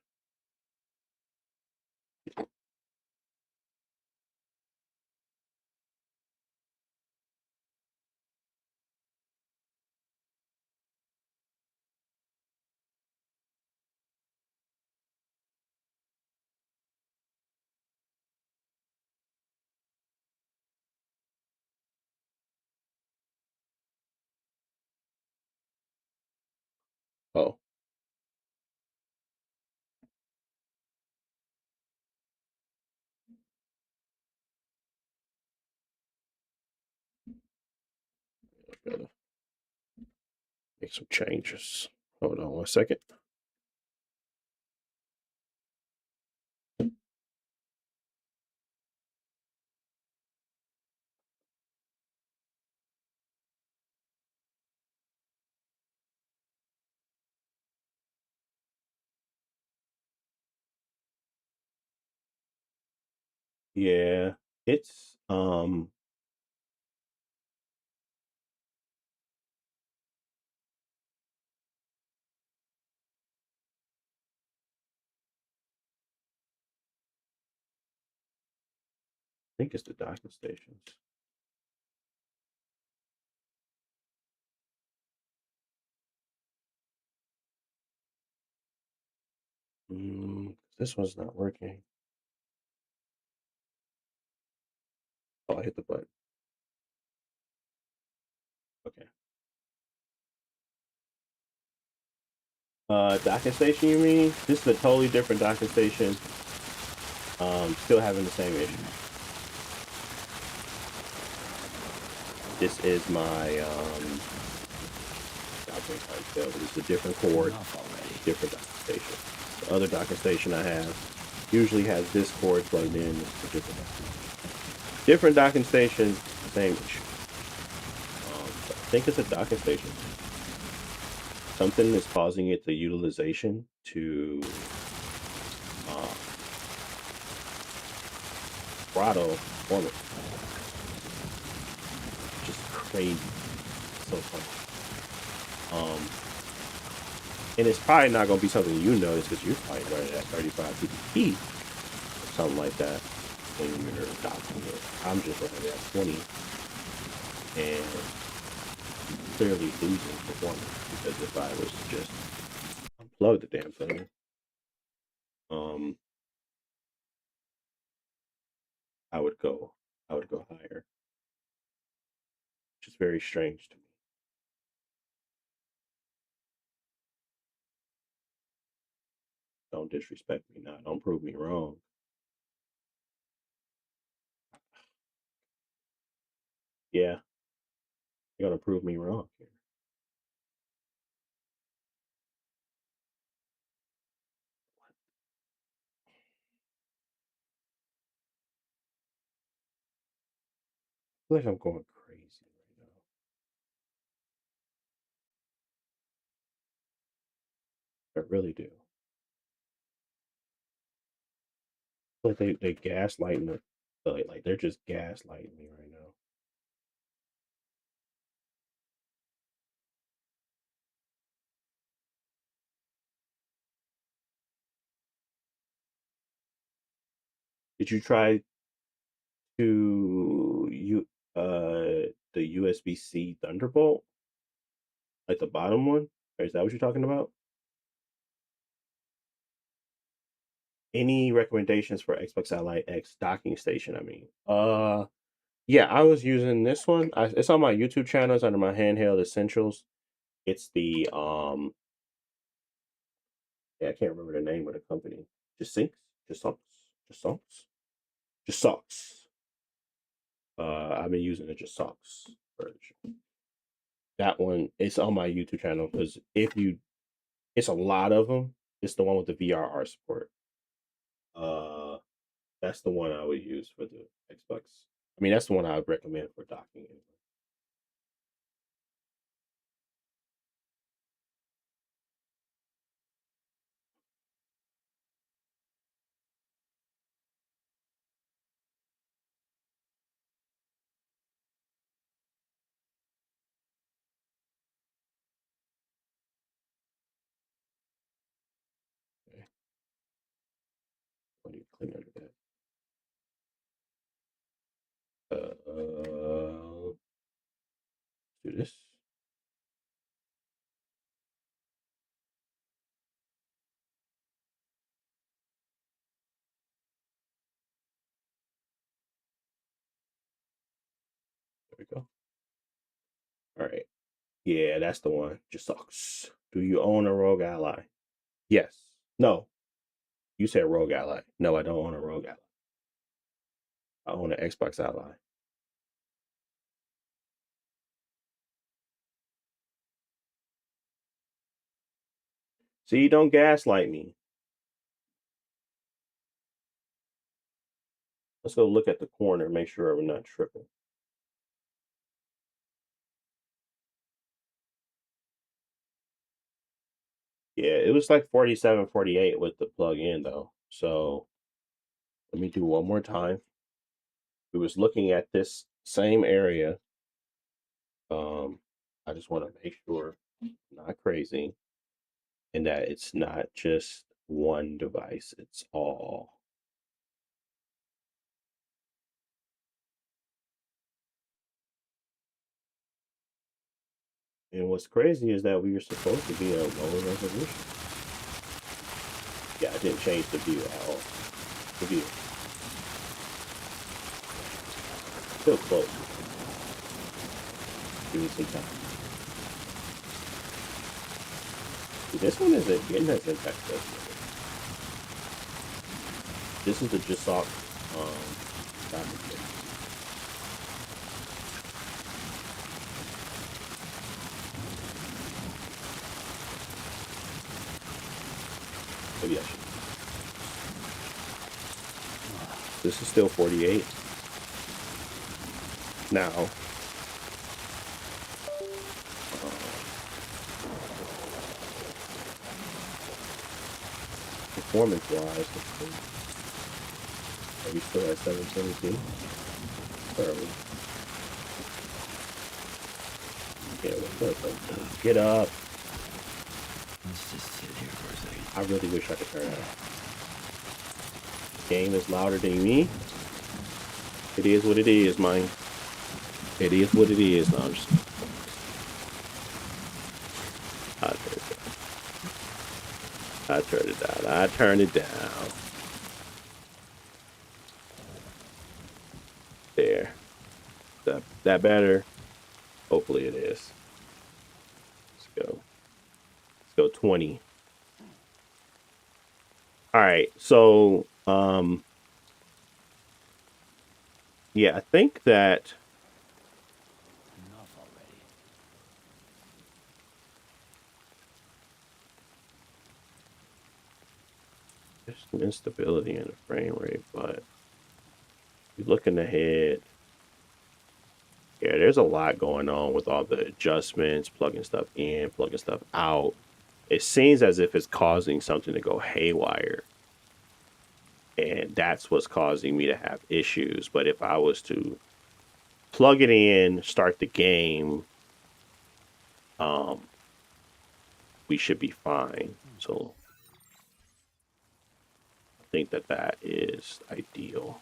Oh, gotta make some changes. Hold on one second. Yeah, it's I think it's the docking stations. This one's not working. Oh, I hit the button. Okay. Docking station, you mean? This is a totally different docking station. Still having the same issue. This is my docking station. This is a different cord, different docking station. The other docking station I have usually has this cord plugged in. It's a different docking station, same issue. I think it's a docking station. Something is causing it the utilization to uh, throttle performance, which is crazy. So funny. And it's probably not going to be something you notice because you're probably running at 35 PPP or something like that when you're docking it. I'm just running at 20 and clearly losing performance because if I was to just unplug the damn thing, um, I would go, I would go higher, which is very strange to me. Don't disrespect me now. Don't prove me wrong. Yeah, you're gonna prove me wrong here. I feel like I'm going crazy right now. I really do. Like they gaslighting me. Like they're just gaslighting me right now. Did you try to the USB-C Thunderbolt, like the bottom one? Or is that what you're talking about? Any recommendations for Xbox Ally X docking station? I mean, yeah, I was using this one. It's on my YouTube channel. It's under my handheld essentials. It's the yeah, I can't remember the name of the company. Just sinks, just sucks, just sucks, just sucks. I've been using the just sucks version. That one, it's on my YouTube channel because if you, it's a lot of them. It's the one with the VRR support. Uh, that's the one I would use for the Xbox. I mean, that's the one I would recommend for docking. Anyway. Okay. I need to clean under that. Do this. There we go. All right. Yeah, that's the one. Just sucks. Do you own a Rogue Ally? Yes. No. You said Rogue Ally. No, I don't own a Rogue Ally. I own an Xbox Ally. See, don't gaslight me. Let's go look at the corner, make sure we're not tripping. Yeah, it was like 47, 48 with the plug in though. So let me do one more time. We was looking at this same area. I just want to make sure I'm not crazy and that it's not just one device, it's all. And what's crazy is that we were supposed to be at a lower resolution. Yeah, I didn't change the view at all. The view. Still close. Give me some time. See, this one isn't getting as impact as this is the just soft diamond kit. Maybe I should. This is still 48. Now, performance wise, are we still at 722? Where are we? Yeah, get up. Let's just sit here for a second. I really wish I could turn it off. The game is louder than me. It is what it is, man. It is what it is. No, I'm just. I turned it down. I turned it down. There. That better? Hopefully it is. Let's go. Let's go 20. All right. So, yeah, I think that Enough already. there's some instability in the frame rate, but you're looking ahead. Yeah, there's a lot going on with all the adjustments, plugging stuff in, plugging stuff out. It seems as if it's causing something to go haywire. And that's what's causing me to have issues. But if I was to plug it in, start the game, um, we should be fine. So I think that that is ideal.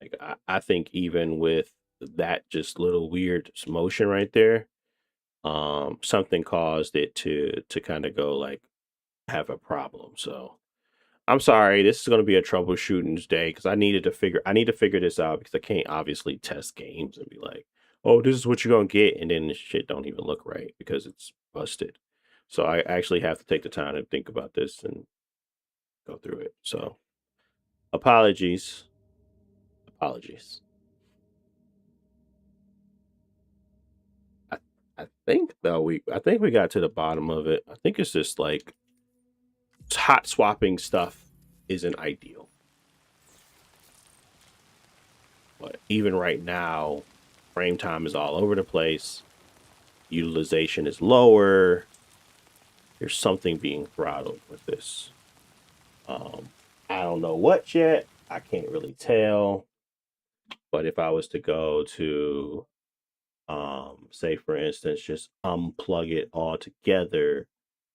Like I think even with that just little weird motion right there, something caused it to kind of go like have a problem. So I'm sorry, this is going to be a troubleshooting day because I need to figure this out because I can't obviously test games and be like, oh, this is what you're gonna get, and then the shit don't even look right because it's busted. So I actually have to take the time to think about this and go through it. So apologies, apologies. I I think though I think we got to the bottom of it. I think it's just like hot swapping stuff isn't ideal. But even right now, frame time is all over the place. Utilization is lower. There's something being throttled with this. Um, I don't know what yet. I can't really tell. But if I was to go to, say for instance, just unplug it all together,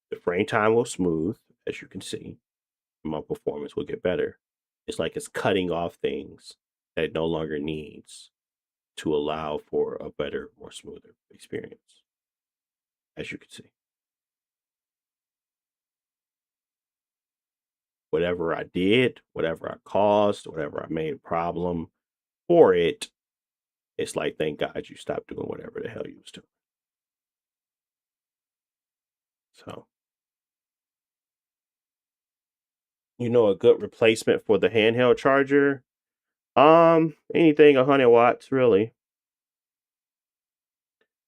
the frame time will smooth, as you can see. My performance will get better. It's like it's cutting off things that it no longer needs to allow for a better, more smoother experience, as you can see. Whatever I did, whatever I caused, whatever I made a problem for it, it's like, thank God you stopped doing whatever the hell you was doing. So, a good replacement for the handheld charger, anything 100 watts, really.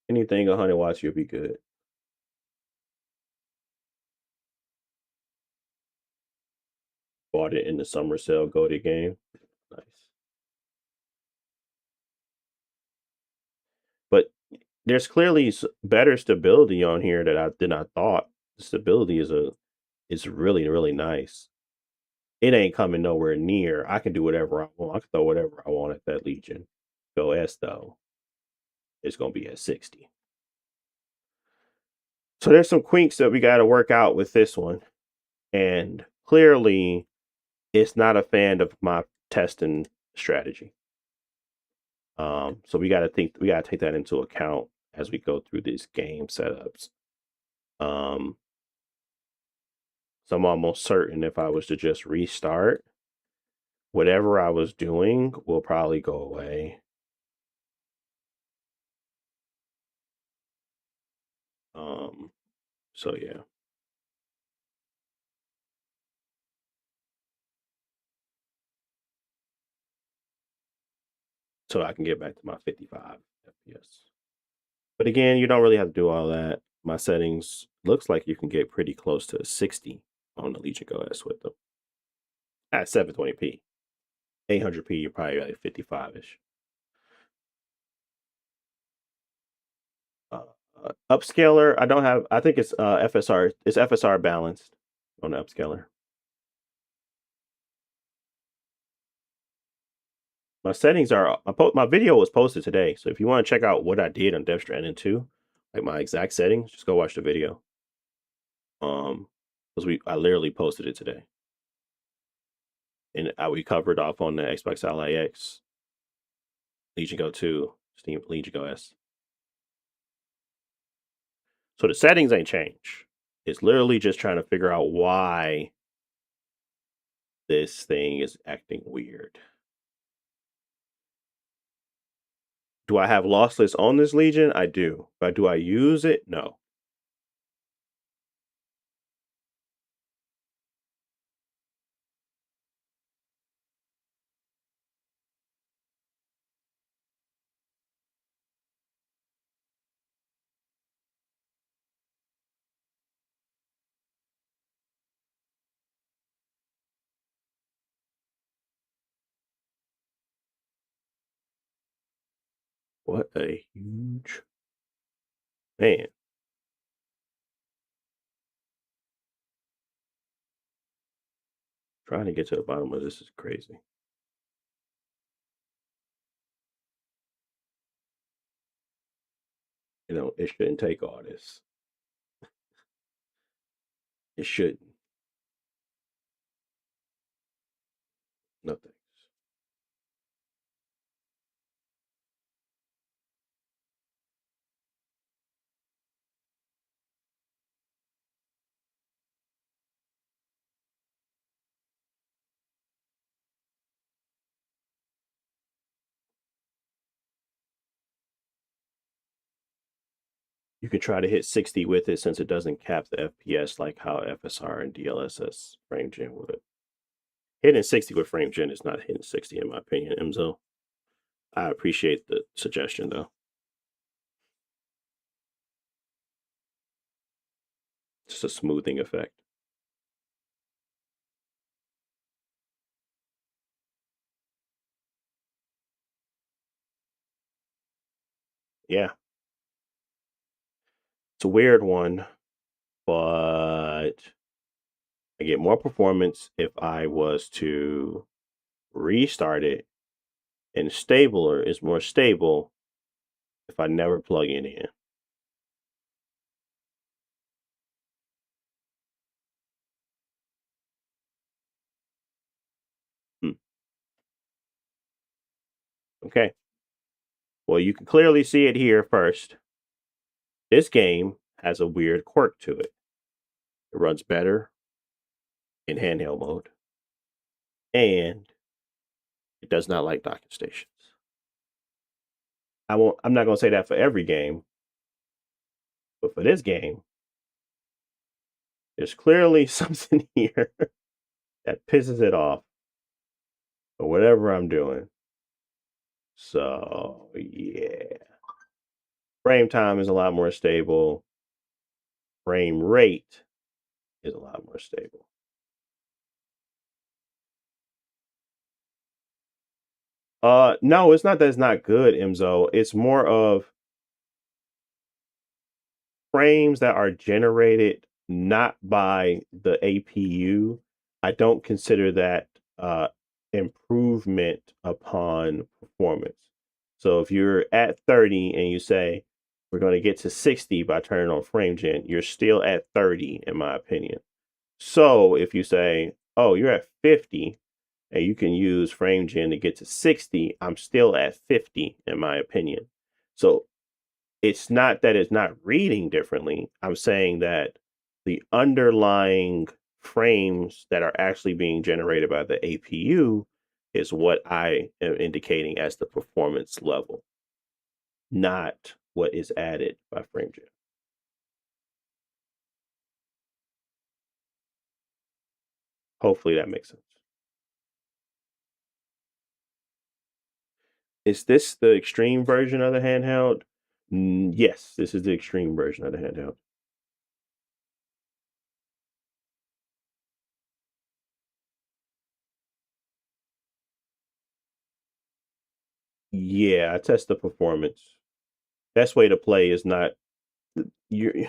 Anything 100 watts, you'll be good. Bought it in the summer sale Goldie game. Nice. But there's clearly better stability on here than I thought. The stability is really really nice. It ain't coming nowhere near. I can do whatever I want. I can throw whatever I want at that Legion. Go S though, it's gonna be at 60. So there's some quinks that we got to work out with this one, and clearly, it's not a fan of my testing strategy. So we gotta take that into account as we go through these game setups. Um, so I'm almost certain if I was to just restart, whatever I was doing will probably go away. Um, so yeah, so I can get back to my 55 FPS. But again, you don't really have to do all that. My settings looks like you can get pretty close to 60 on the Legion Go S with them at 720p. 800p, you're probably like 55ish. Uh, Upscaler, I don't have. I think it's FSR. It's FSR balanced on the upscaler. My settings are. My video was posted today, so if you want to check out what I did on Death Stranding 2, like my exact settings, just go watch the video. Because I literally posted it today, and we covered off on the Xbox LIX, Legion Go 2, Steam Legion Go S. So the settings ain't changed. It's literally just trying to figure out why this thing is acting weird. Do I have lossless on this Legion? I do. But do I use it? No. What a huge man. Trying to get to the bottom of this is crazy. It shouldn't take all this. It shouldn't. Nothing. You can try to hit 60 with it since it doesn't cap the FPS like how FSR and DLSS frame gen would. Hitting 60 with frame gen is not hitting 60 in my opinion, Emzo. I appreciate the suggestion though. Just a smoothing effect. Yeah. It's a weird one, but I get more performance if I was to restart it, and stabler is more stable if I never plug it in. Hmm. Okay. Well, you can clearly see it here first. This game has a weird quirk to it. It runs better in handheld mode, and it does not like docking stations. I'm not gonna say that for every game, but for this game, there's clearly something here that pisses it off or whatever I'm doing. So yeah. Frame time is a lot more stable. Frame rate is a lot more stable. No, it's not that it's not good, Emzo. It's more of frames that are generated not by the APU. I don't consider that improvement upon performance. So if you're at 30 and you say we're going to get to 60 by turning on frame gen, you're still at 30 in my opinion. So if you say, oh, you're at 50 and you can use frame gen to get to 60, I'm still at 50 in my opinion. So it's not that it's not reading differently. I'm saying that the underlying frames that are actually being generated by the APU is what I am indicating as the performance level, not what is added by FrameGen. Hopefully that makes sense. Is this the extreme version of the handheld? Yes, this is the extreme version of the handheld. Yeah, I test the performance. Best way to play is not you.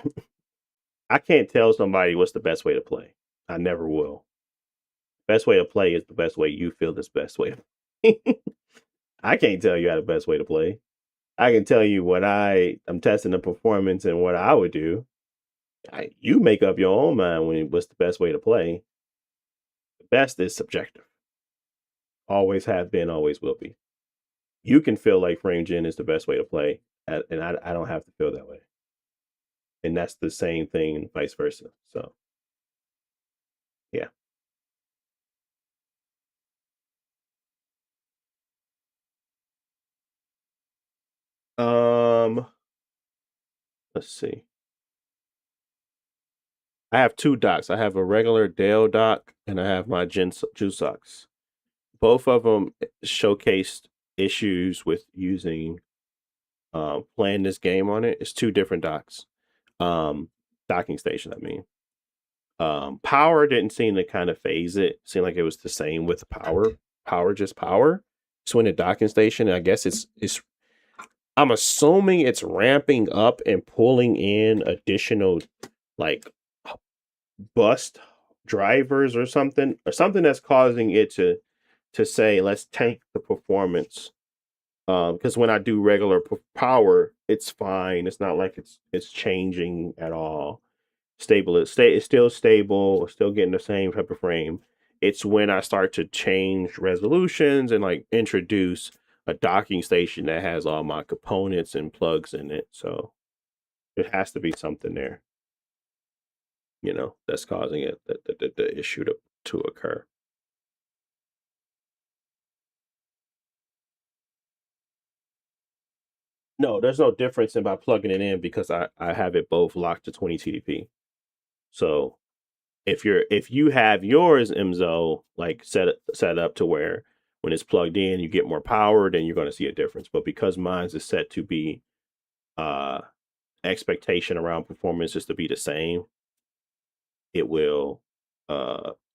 I can't tell somebody what's the best way to play. I never will. Best way to play is the best way you feel is best way. I can't tell you how the best way to play. I can tell you what I'm testing the performance and what I would do. You make up your own mind when what's the best way to play. The best is subjective. Always have been, always will be. You can feel like frame gen is the best way to play, and I don't have to feel that way. and that's the same thing and vice versa. So yeah. Um, let's see. I have two docks. I have a regular Dale dock and I have my Juice socks. Both of them showcased issues with using playing this game on it. It's two different docks. Um, docking station, I mean. Power didn't seem to kind of phase it. Seemed like it was the same with power. Power just power. So in the docking station, I guess it's I'm assuming it's ramping up and pulling in additional like bust drivers or something that's causing it to say let's tank the performance. Because when I do regular power, it's fine. It's not like it's changing at all. It's still stable, still getting the same type of frame. It's when I start to change resolutions and like introduce a docking station that has all my components and plugs in it. So it has to be something there, that's causing it the issue to occur. No, there's no difference in by plugging it in because I have it both locked to 20 TDP. So if you have yours MZO like set up to where when it's plugged in you get more power, then you're going to see a difference. But because mine's is set to be uh expectation around performance is to be the same, it will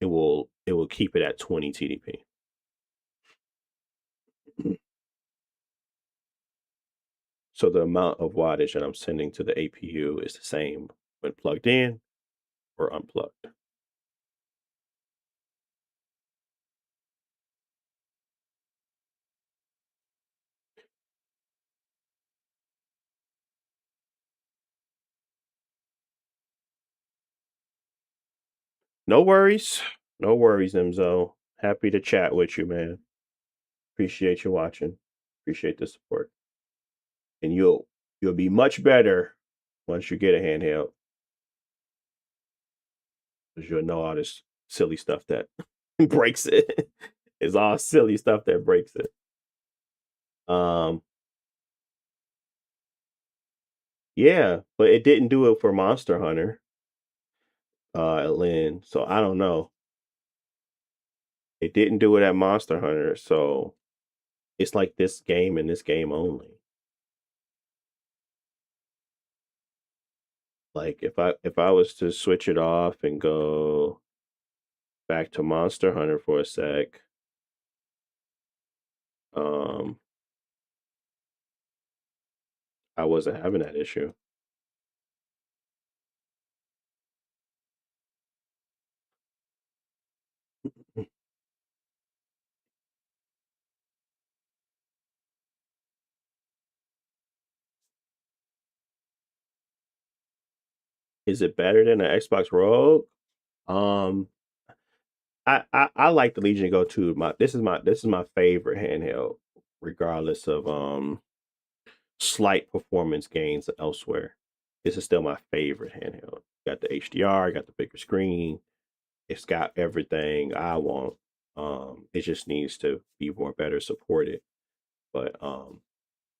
it will keep it at 20 TDP. So the amount of wattage that I'm sending to the APU is the same when plugged in or unplugged. No worries. No worries, MZO. Happy to chat with you, man. Appreciate you watching. Appreciate the support. And you'll be much better once you get a handheld. Because you'll know all this silly stuff that breaks it. It's all silly stuff that breaks it. Um yeah, but it didn't do it for Monster Hunter, Lynn. So I don't know. It didn't do it at Monster Hunter, so it's like this game and this game only. Like if I was to switch it off and go back to Monster Hunter for a sec, um, I wasn't having that issue. Is it better than an Xbox Rogue? Um, I like the Legion Go 2. This is my favorite handheld, regardless of slight performance gains elsewhere. This is still my favorite handheld. Got the HDR, got the bigger screen. It's got everything I want. It just needs to be more better supported. But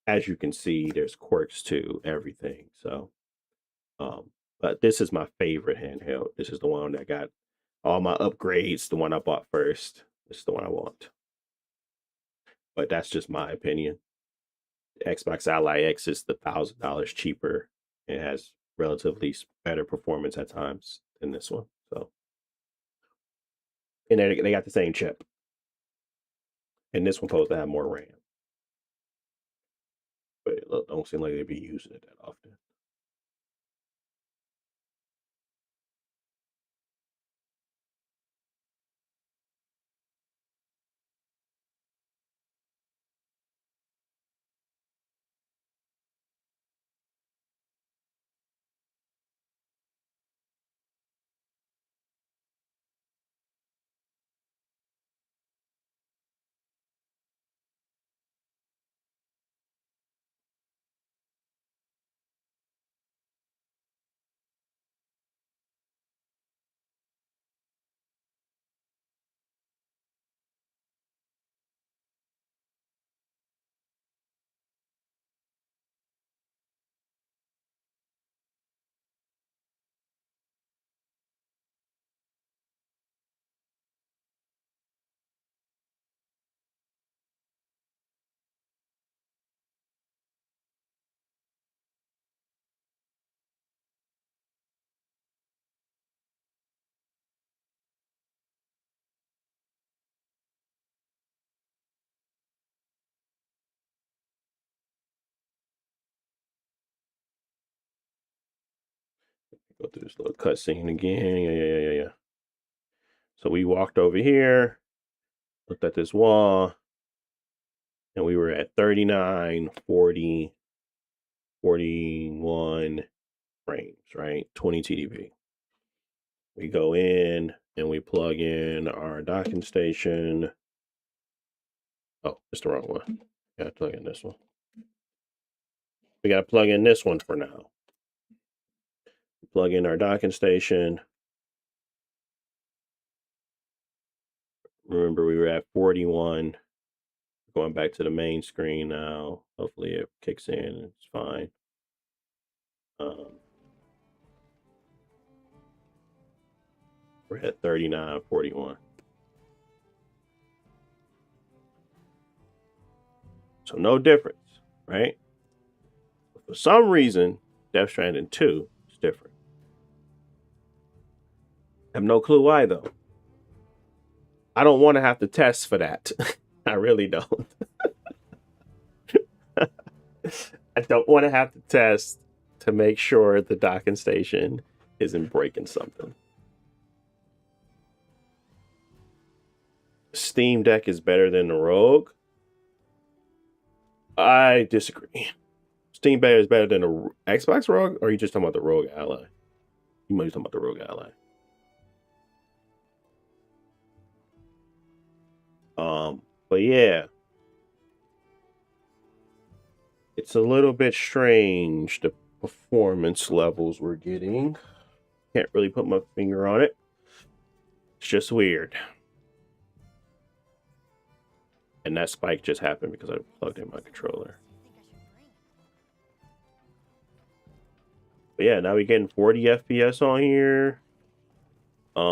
as you can see, there's quirks to everything. So um, but this is my favorite handheld. This is the one that got all my upgrades. The one I bought first. This is the one I want. But that's just my opinion. The Xbox Ally X is $1,000 cheaper. It has relatively better performance at times than this one. So, and they got the same chip, and this one supposed to have more RAM, but it don't seem like they be using it that often. Go through this little cutscene again. Yeah. So we walked over here, looked at this wall, and we were at 39, 40, 41 frames, right? 20 TDP. We go in and we plug in our docking station. Oh, it's the wrong one. Gotta plug in this one. We gotta plug in this one for now. Plug in our docking station. Remember, we were at 41. Going back to the main screen now. Hopefully it kicks in and it's fine. We're at 39:41. So no difference, right? But for some reason, Death Stranding 2 is different. I have no clue why though. I don't want to have to test for that. I really don't. I don't want to have to test to make sure the docking station isn't breaking something. Steam Deck is better than the Rogue. I disagree. Steam Deck is better than the Xbox Rogue, or are you just talking about the Rogue Ally? You might be talking about the Rogue Ally. But yeah, it's a little bit strange the performance levels we're getting. Can't really put my finger on it. It's just weird. And that spike just happened because I plugged in my controller. But yeah, now we're getting 40 FPS on here. Wait,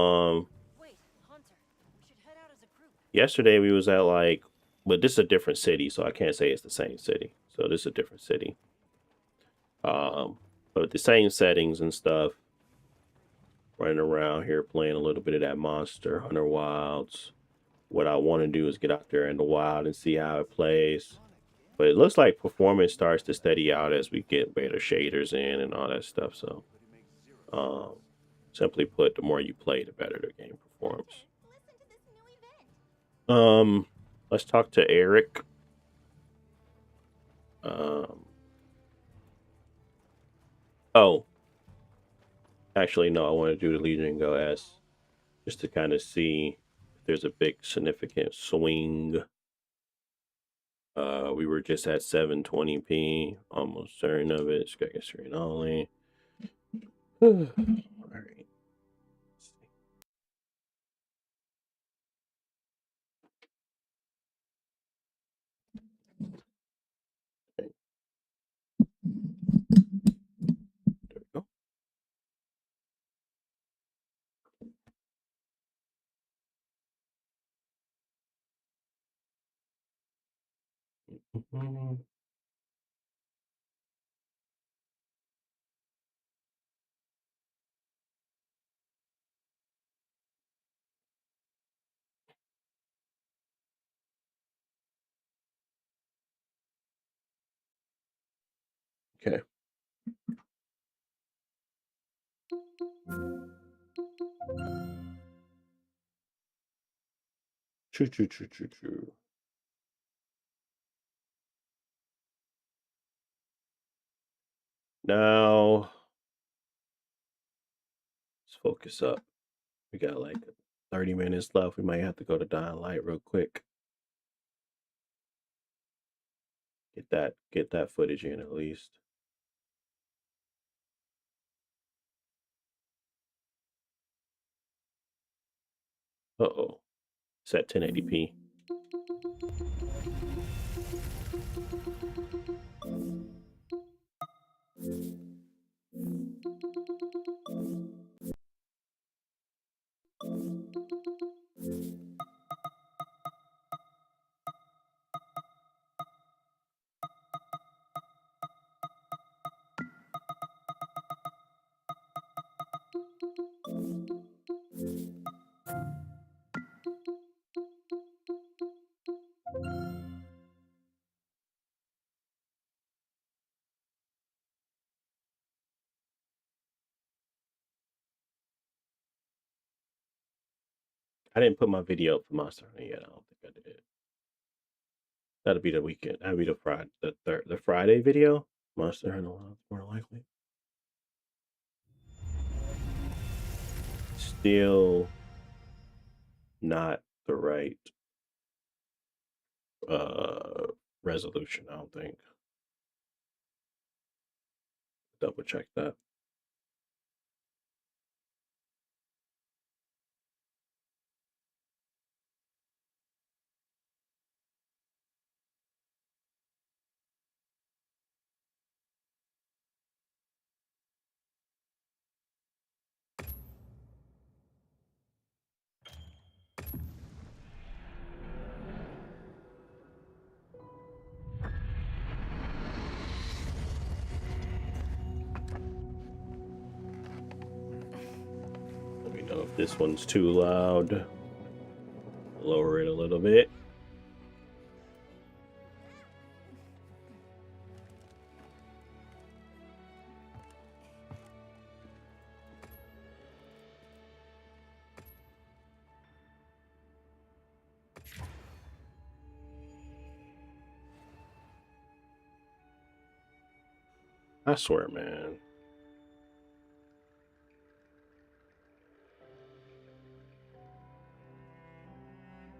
Hunter. We should head out as a group. Yesterday we was at like, but this is a different city, so I can't say it's the same city. So this is a different city. But the same settings and stuff. Running around here playing a little bit of that Monster Hunter Wilds. What I want to do is get out there in the wild and see how it plays. But it looks like performance starts to steady out as we get better shaders in and all that stuff. So, simply put, the more you play, the better the game performs. Let's talk to Eric. Oh, actually, no, I want to do the Legion and Go S just to kind of see if there's a big significant swing. We were just at 720p, almost certain of it. Sky screen only. All right. Okay. There we go. Mhm. Okay. True. Now, let's focus up. We got like 30 minutes left. We might have to go to Dying Light real quick. Get that footage in at least. Uh-oh. It's at 1080p. I didn't put my video up for Monster Hunter yet. I don't think I did. That'll be the weekend. That'll be the Friday, the Friday video. Monster Hunter World, more likely. Still not the right uh resolution. I don't think. Double check that. Let me know if this one's too loud. Lower it a little bit. I swear, man.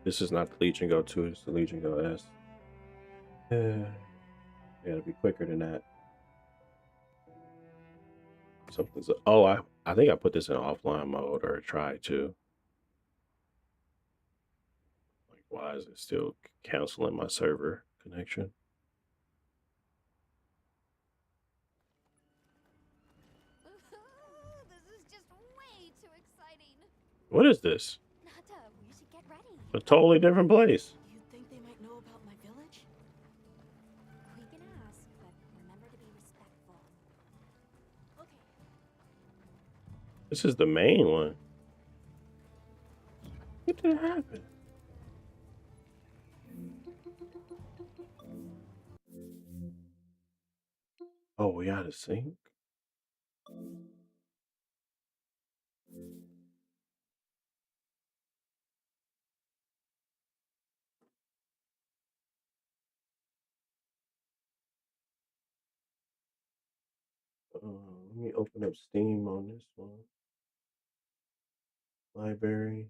This is not the Legion Go 2, it's the Legion Go S. Gotta be quicker than that. Something's. Oh, I think I put this in offline mode or try to. Like, why is it still canceling my server connection? This is just way too exciting. What is this? Nata, we should get ready. A totally different place. You think they might know about my village? We can ask, but remember to be respectful. Okay. This is the main one. What did happen? Oh, we got to sync. Let me open up Steam on this one. Library.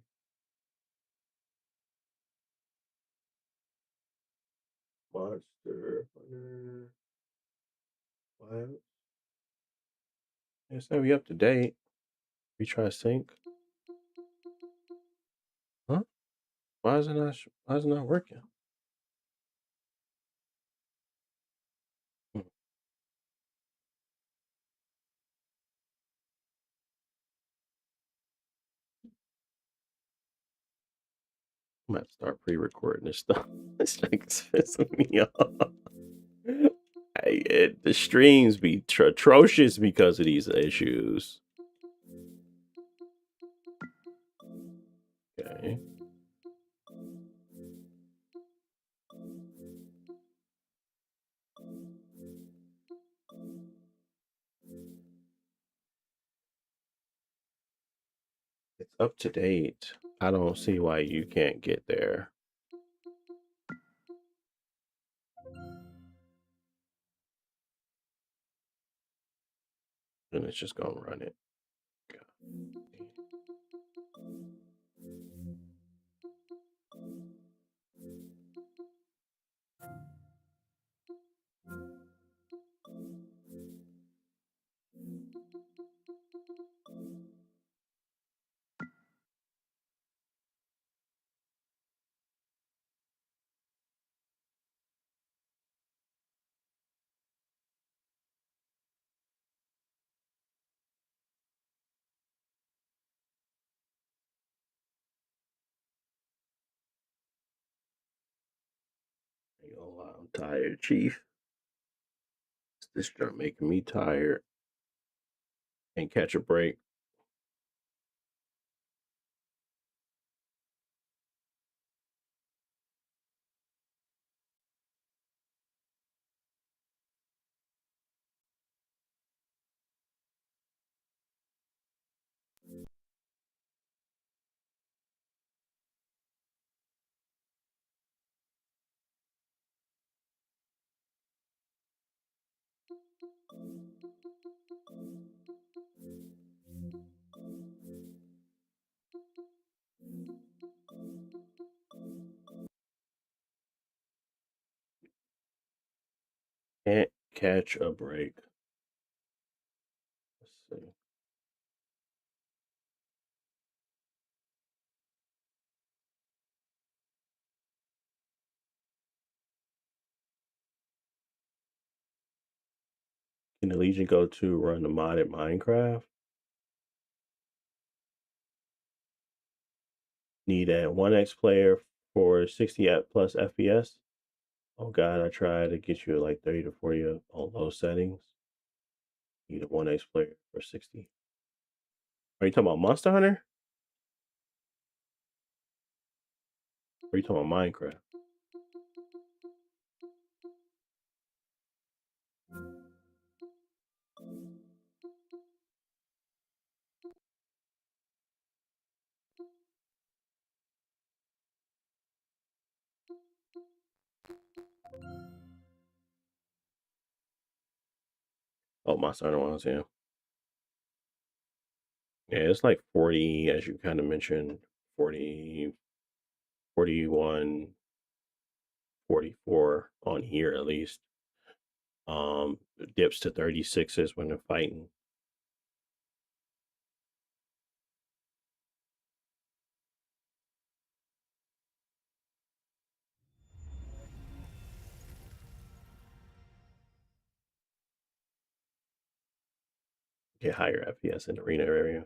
Monster Hunter. Wild. Yes, we up to date. We try sync. Huh? Why is it not? Why is it not working? Hmm. I'm gonna start pre-recording this stuff. It's like it's pissing me off. The streams be atrocious because of these issues. Okay. It's up to date. I don't see why you can't get there. And it's just gonna run it. Ain't gonna lie, I'm tired, Chief. This start making me tired. And catch a break. Can't catch a break. Let's see. Can the Legion go to run the modded Minecraft? Need a 1x player for 60 plus FPS. Oh god, I tried to get you like 30 to 40 on low settings. Need a 1x player for 60. Are you talking about Monster Hunter? Or are you talking about Minecraft? Oh, Monster Hunter ones, yeah. Yeah, it's like 40, as you kind of mentioned, 40, 41, 44 on here at least. Dips to 36s when they're fighting. Get higher FPS in the arena area.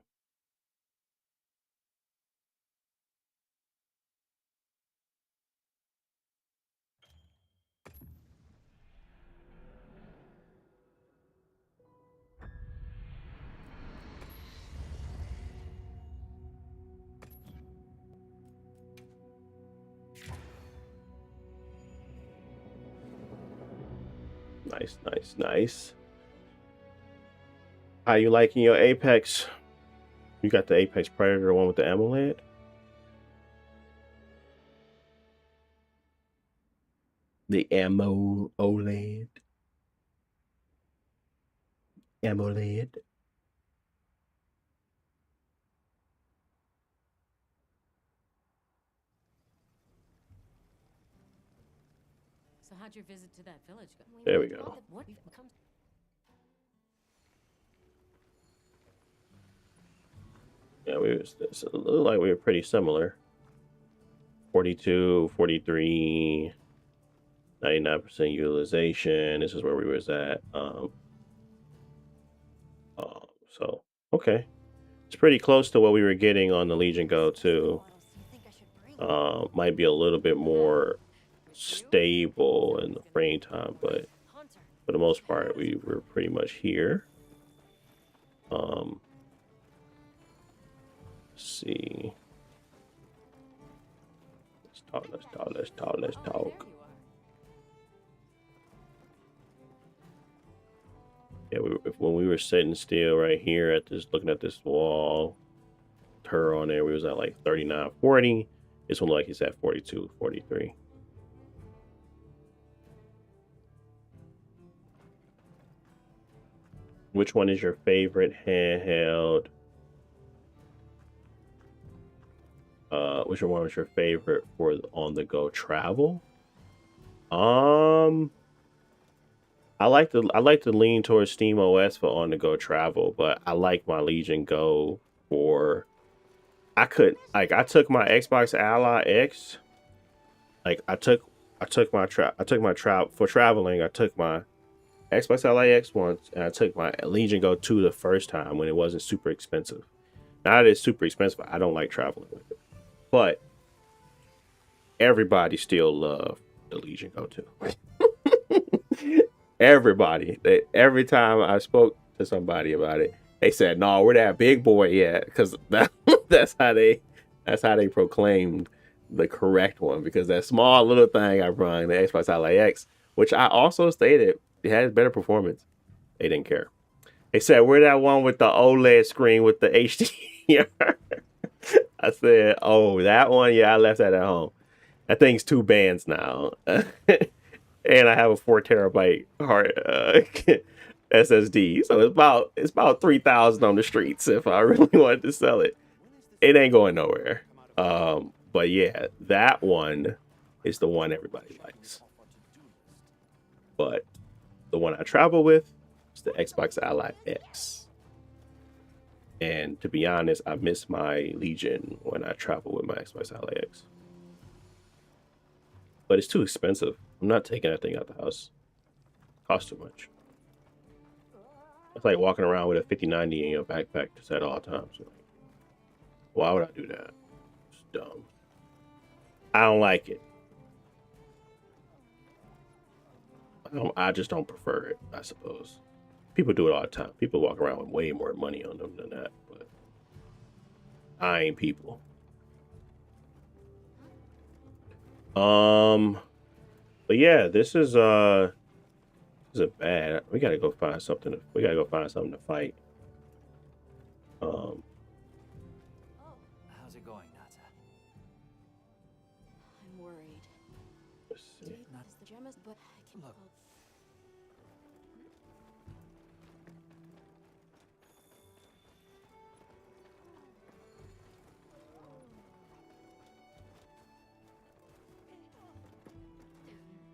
Nice, nice, nice. How you liking your Apex? You got the Apex Predator, one with the AMOLED? The AMOLED. AMOLED. So how'd your visit to that village go? There we go. What we've become? Yeah, it looked like we were pretty similar. 42, 43, 99% utilization. This is where we was at. So okay. It's pretty close to what we were getting on the Legion Go too. Might be a little bit more stable in the frame time, but for the most part, we were pretty much here. Let's see. Let's talk. Yeah, when we were sitting still right here at this, looking at this wall, her on there, we was at like 39, 40. This one like it's at 42, 43. Which one is your favorite handheld? Which one was your favorite for on-the-go travel? I like to lean towards Steam OS for on-the-go travel, but I like my Legion Go for. I took my Xbox Ally X. Like I took my trap for traveling. I took my Xbox Ally X once, and I took my Legion Go 2 the first time when it wasn't super expensive. Now that it's super expensive, I don't like traveling with it. But everybody still loved the Legion Go 2. Everybody. Every time I spoke to somebody about it, they said, "No, we're that big boy yet," because that's how they proclaimed the correct one. Because that small little thing I run, the Xbox Ally X, which I also stated it has better performance, they didn't care. They said, "We're that one with the OLED screen with the HDR." I said, "Oh, that one? Yeah, I left that at home. That thing's 2 bands now." And I have a 4 terabyte hard SSD. So it's about 3,000 on the streets if I really wanted to sell it. It ain't going nowhere. But yeah, that one is the one everybody likes. But the one I travel with is the Xbox Ally X. And to be honest, I miss my Legion when I travel with my Xbox Ally X. But it's too expensive. I'm not taking that thing out the house. It costs too much. It's like walking around with a 5090 in your backpack just at all times. Like, why would I do that? It's dumb. I don't like it. I just don't prefer it, I suppose. People do it all the time. People walk around with way more money on them than that, but I ain't people. But yeah, this is a bad. We gotta go find something. We gotta go find something to fight. Um, How's it going, Nata? I'm worried. let's see. Not the gems, but I can Look.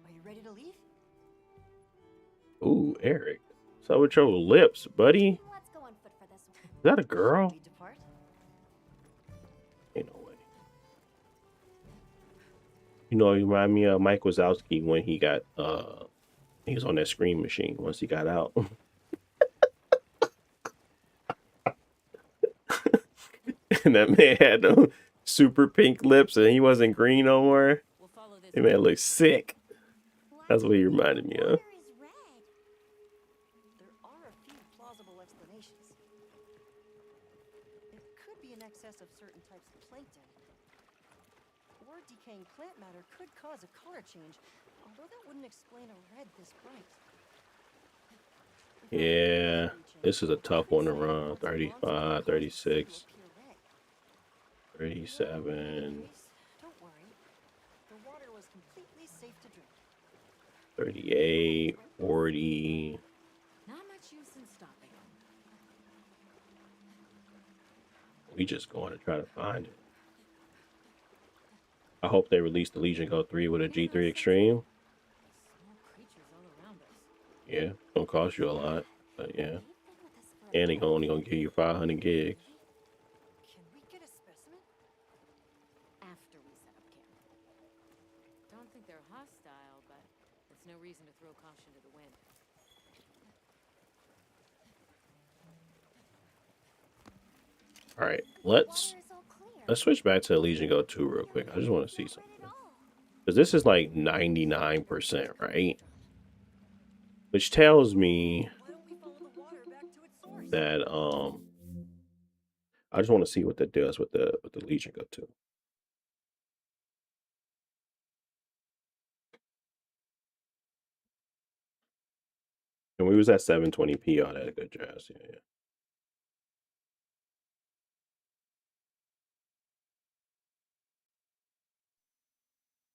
Are you ready to leave? Ooh, Eric. What's up with your lips, buddy? Let's go on foot for this one. Is that a girl? We depart? Ain't no way. You know, you remind me of Mike Wazowski when he was on that screen machine once he got out. And that man had them super pink lips and he wasn't green no more. We'll follow this. That man looked sick. That's what he reminded me of. Water is red. There are a few plausible explanations. It could be an excess of certain types of plankton. Or decaying plant matter could cause a color change, although that wouldn't explain a red this bright. Yeah, this is a tough one to run. 35, 36, 37, Don't worry. The water was completely safe to drink. 38, 40. Not much use in stopping. We just going to try to find it. I hope they release the Legion Go 3 with a G3 Extreme. Small creatures all around us. Yeah, it's gonna cost you a lot, but yeah. You've been with us for a And they only gonna give you 500 gigs. Can we get a specimen? After we set up camp. Don't think they're hostile, but that's no reason to throw caution to the wind. All right, water let's is all clear. let's switch back to the Legion Go 2 real quick. I just want to see something. Because this is like 99%, right? Which tells me Why don't we follow the water back to its source? that I just want to see what that does with the Legion Go 2. And we was at 720p, all that good jazz. Yeah, yeah.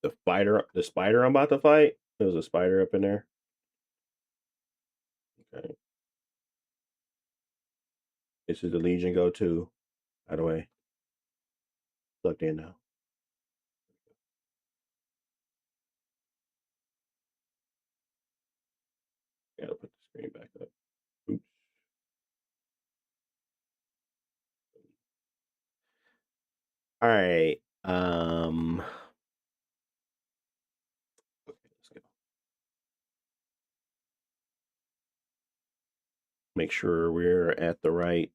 The spider I'm about to fight. There was a spider up in there. Okay. This is the Legion Go 2. By the way, plugged in now. Gotta put the screen back up. Oops. All right. Okay, let's go. Make sure we're at the right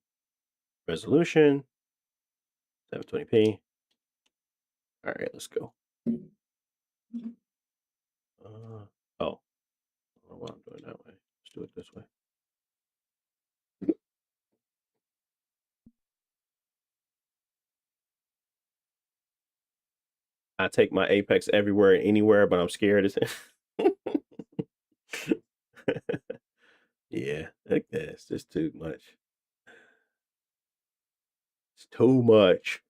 resolution. 720p. All right, let's go. Oh, I don't know why I'm doing that way. Let's do it this way. I take my Apex everywhere and anywhere, but I'm scared. Yeah, it's just too much. It's too much.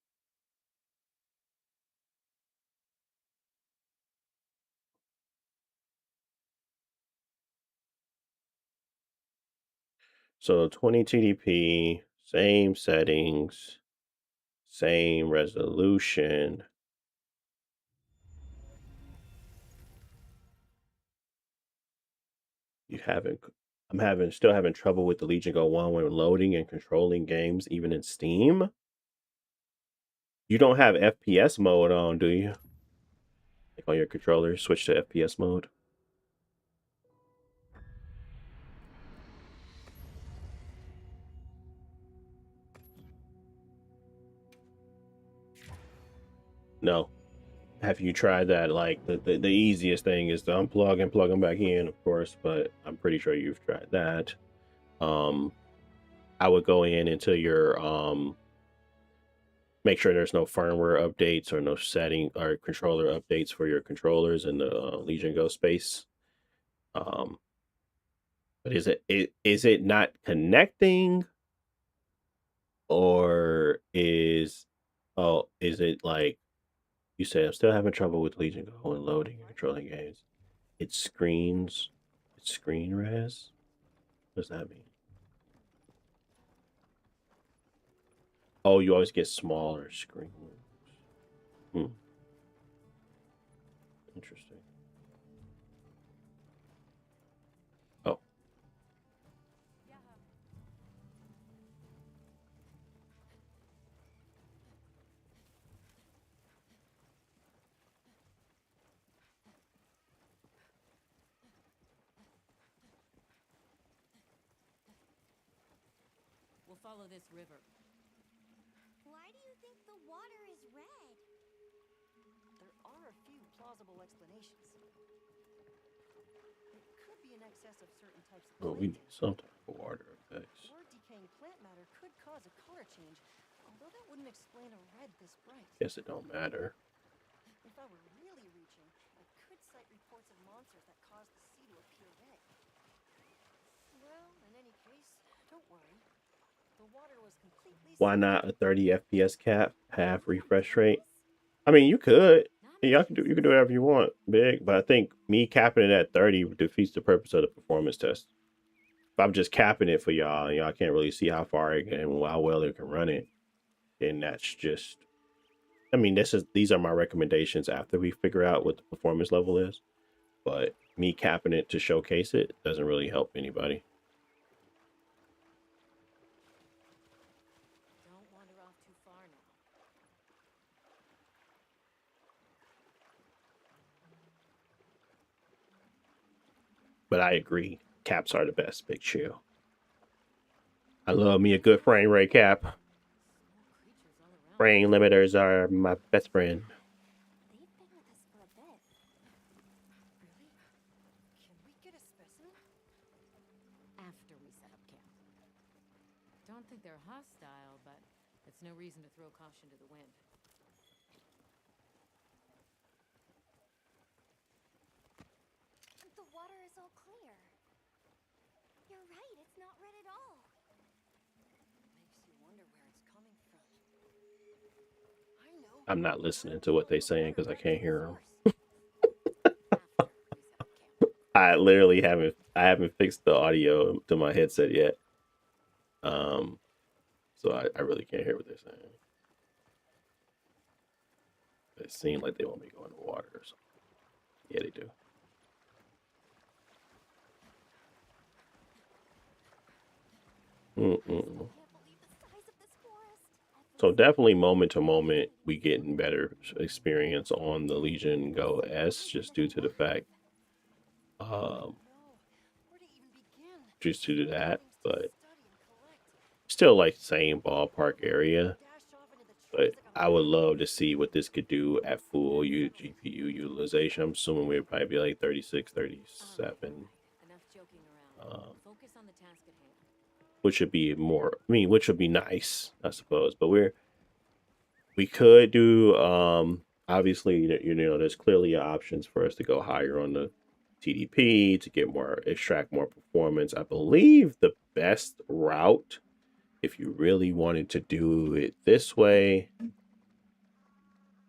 So 20 TDP, same settings, same resolution. You haven't. I'm still having trouble with the Legion Go 1 when loading and controlling games, even in Steam. You don't have FPS mode on, do you? Like on your controller, switch to FPS mode. No. Have you tried that? Like the easiest thing is to unplug and plug them back in, of course, but I'm pretty sure you've tried that. Um, I would go in into your make sure there's no firmware updates or no setting or controller updates for your controllers in the Legion Go space. Um, but is it not connecting, or is it like you said? I'm still having trouble with Legion Go and loading and controlling games. It screens, it's screen res. What does that mean? Oh, you always get smaller screens. Hmm, interesting. Oh, We'll follow this river. Why do you think the water is red? There are a few plausible explanations. It could be an excess of certain types of oh, we plankton. need some type of water effects. Or decaying plant matter could cause a color change, although that wouldn't explain a red this bright. Guess it don't matter. If I were really reaching, I could cite reports of monsters that cause the sea to appear red. Well, in any case, don't worry. The water was completely Why safe. not a 30 FPS cap, half refresh rate? I mean, you could. Y'all can do you can do whatever you want, big. But I think me capping it at 30 defeats the purpose of the performance test. If I'm just capping it for y'all, and y'all can't really see how far it can, and how well it can run it, then that's just. I mean, these are my recommendations after we figure out what the performance level is. But me capping it to showcase it doesn't really help anybody. Don't wander off too far now. But I agree, caps are the best. Big chill. I love me a good frame rate cap. Small creatures all around. Frame limiters are my best friend. They've been with us for a bit. Really? Can we get a specimen? After we set up camp. Don't think they're hostile, but it's no reason to throw caution to the wind. The water is all clear. You're right, it's not red at all. Makes you wonder where it's coming from. I know. I'm not listening to what they're saying because I can't hear them. After we set up camp. I literally haven't fixed the audio to my headset yet. So I really can't hear what they're saying. It seems like they want me to go in the water or something. Yeah, they do. Mm-mm. Can't believe the size of this forest. So definitely moment to moment, we getting better experience on the Legion Go S just due to the fact, No. Where to even begin? just due to that. Things to But study and collect. still like same ballpark area. Dash off into the But trees like a I would rabbit. love to see what this could do at full GPU utilization. I'm assuming we'd probably be like 36, 37, Enough joking around. um, Focus on the task at hand. which would be more. I mean, which would be nice, I suppose. But we could do. Obviously, you know, there's clearly options for us to go higher on the TDP to get more, extract more performance. I believe the best route, if you really wanted to do it this way,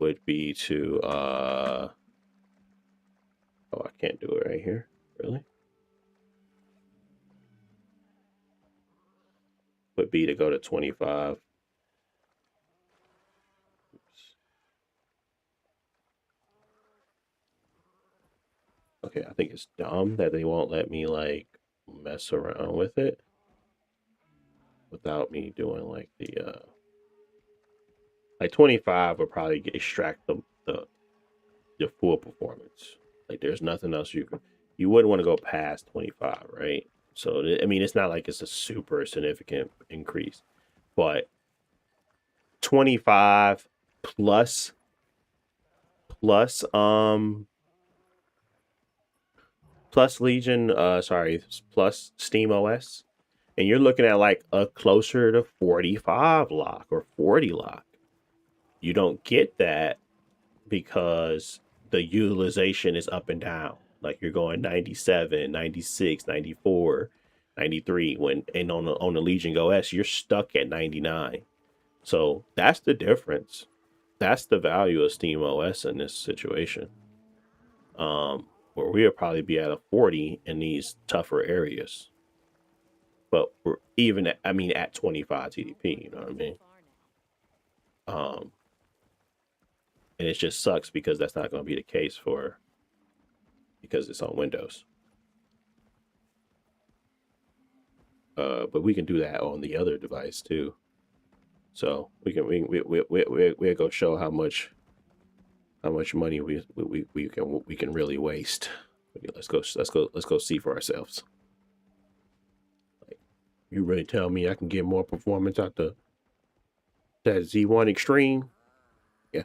would be to oh, I can't do it right here. Really? would be to go to 25. Oops. Okay, I think it's dumb that they won't let me like mess around with it without me doing like the like 25 would probably extract the full performance. Like there's nothing else you wouldn't want to go past 25, right? So I mean it's not like it's a super significant increase, but 25 plus plus plus Legion sorry, plus Steam OS, and you're looking at like a closer to 45 lock or 40 lock. You don't get that because the utilization is up and down. Like you're going 97, 96, 94, 93 when and on the Legion OS you're stuck at 99. So that's the difference. That's the value of Steam OS in this situation. Where we'll probably be at a 40 in these tougher areas. But we're even at, I mean at 25 TDP, you know what I mean? Um and it just sucks because that's not going to be the case for because it's on Windows. But we can do that on the other device too. So we'll go show how much money we can really waste. Okay, let's go see for ourselves. Like, you really tell me I can get more performance out the that Z1 Extreme? Yeah,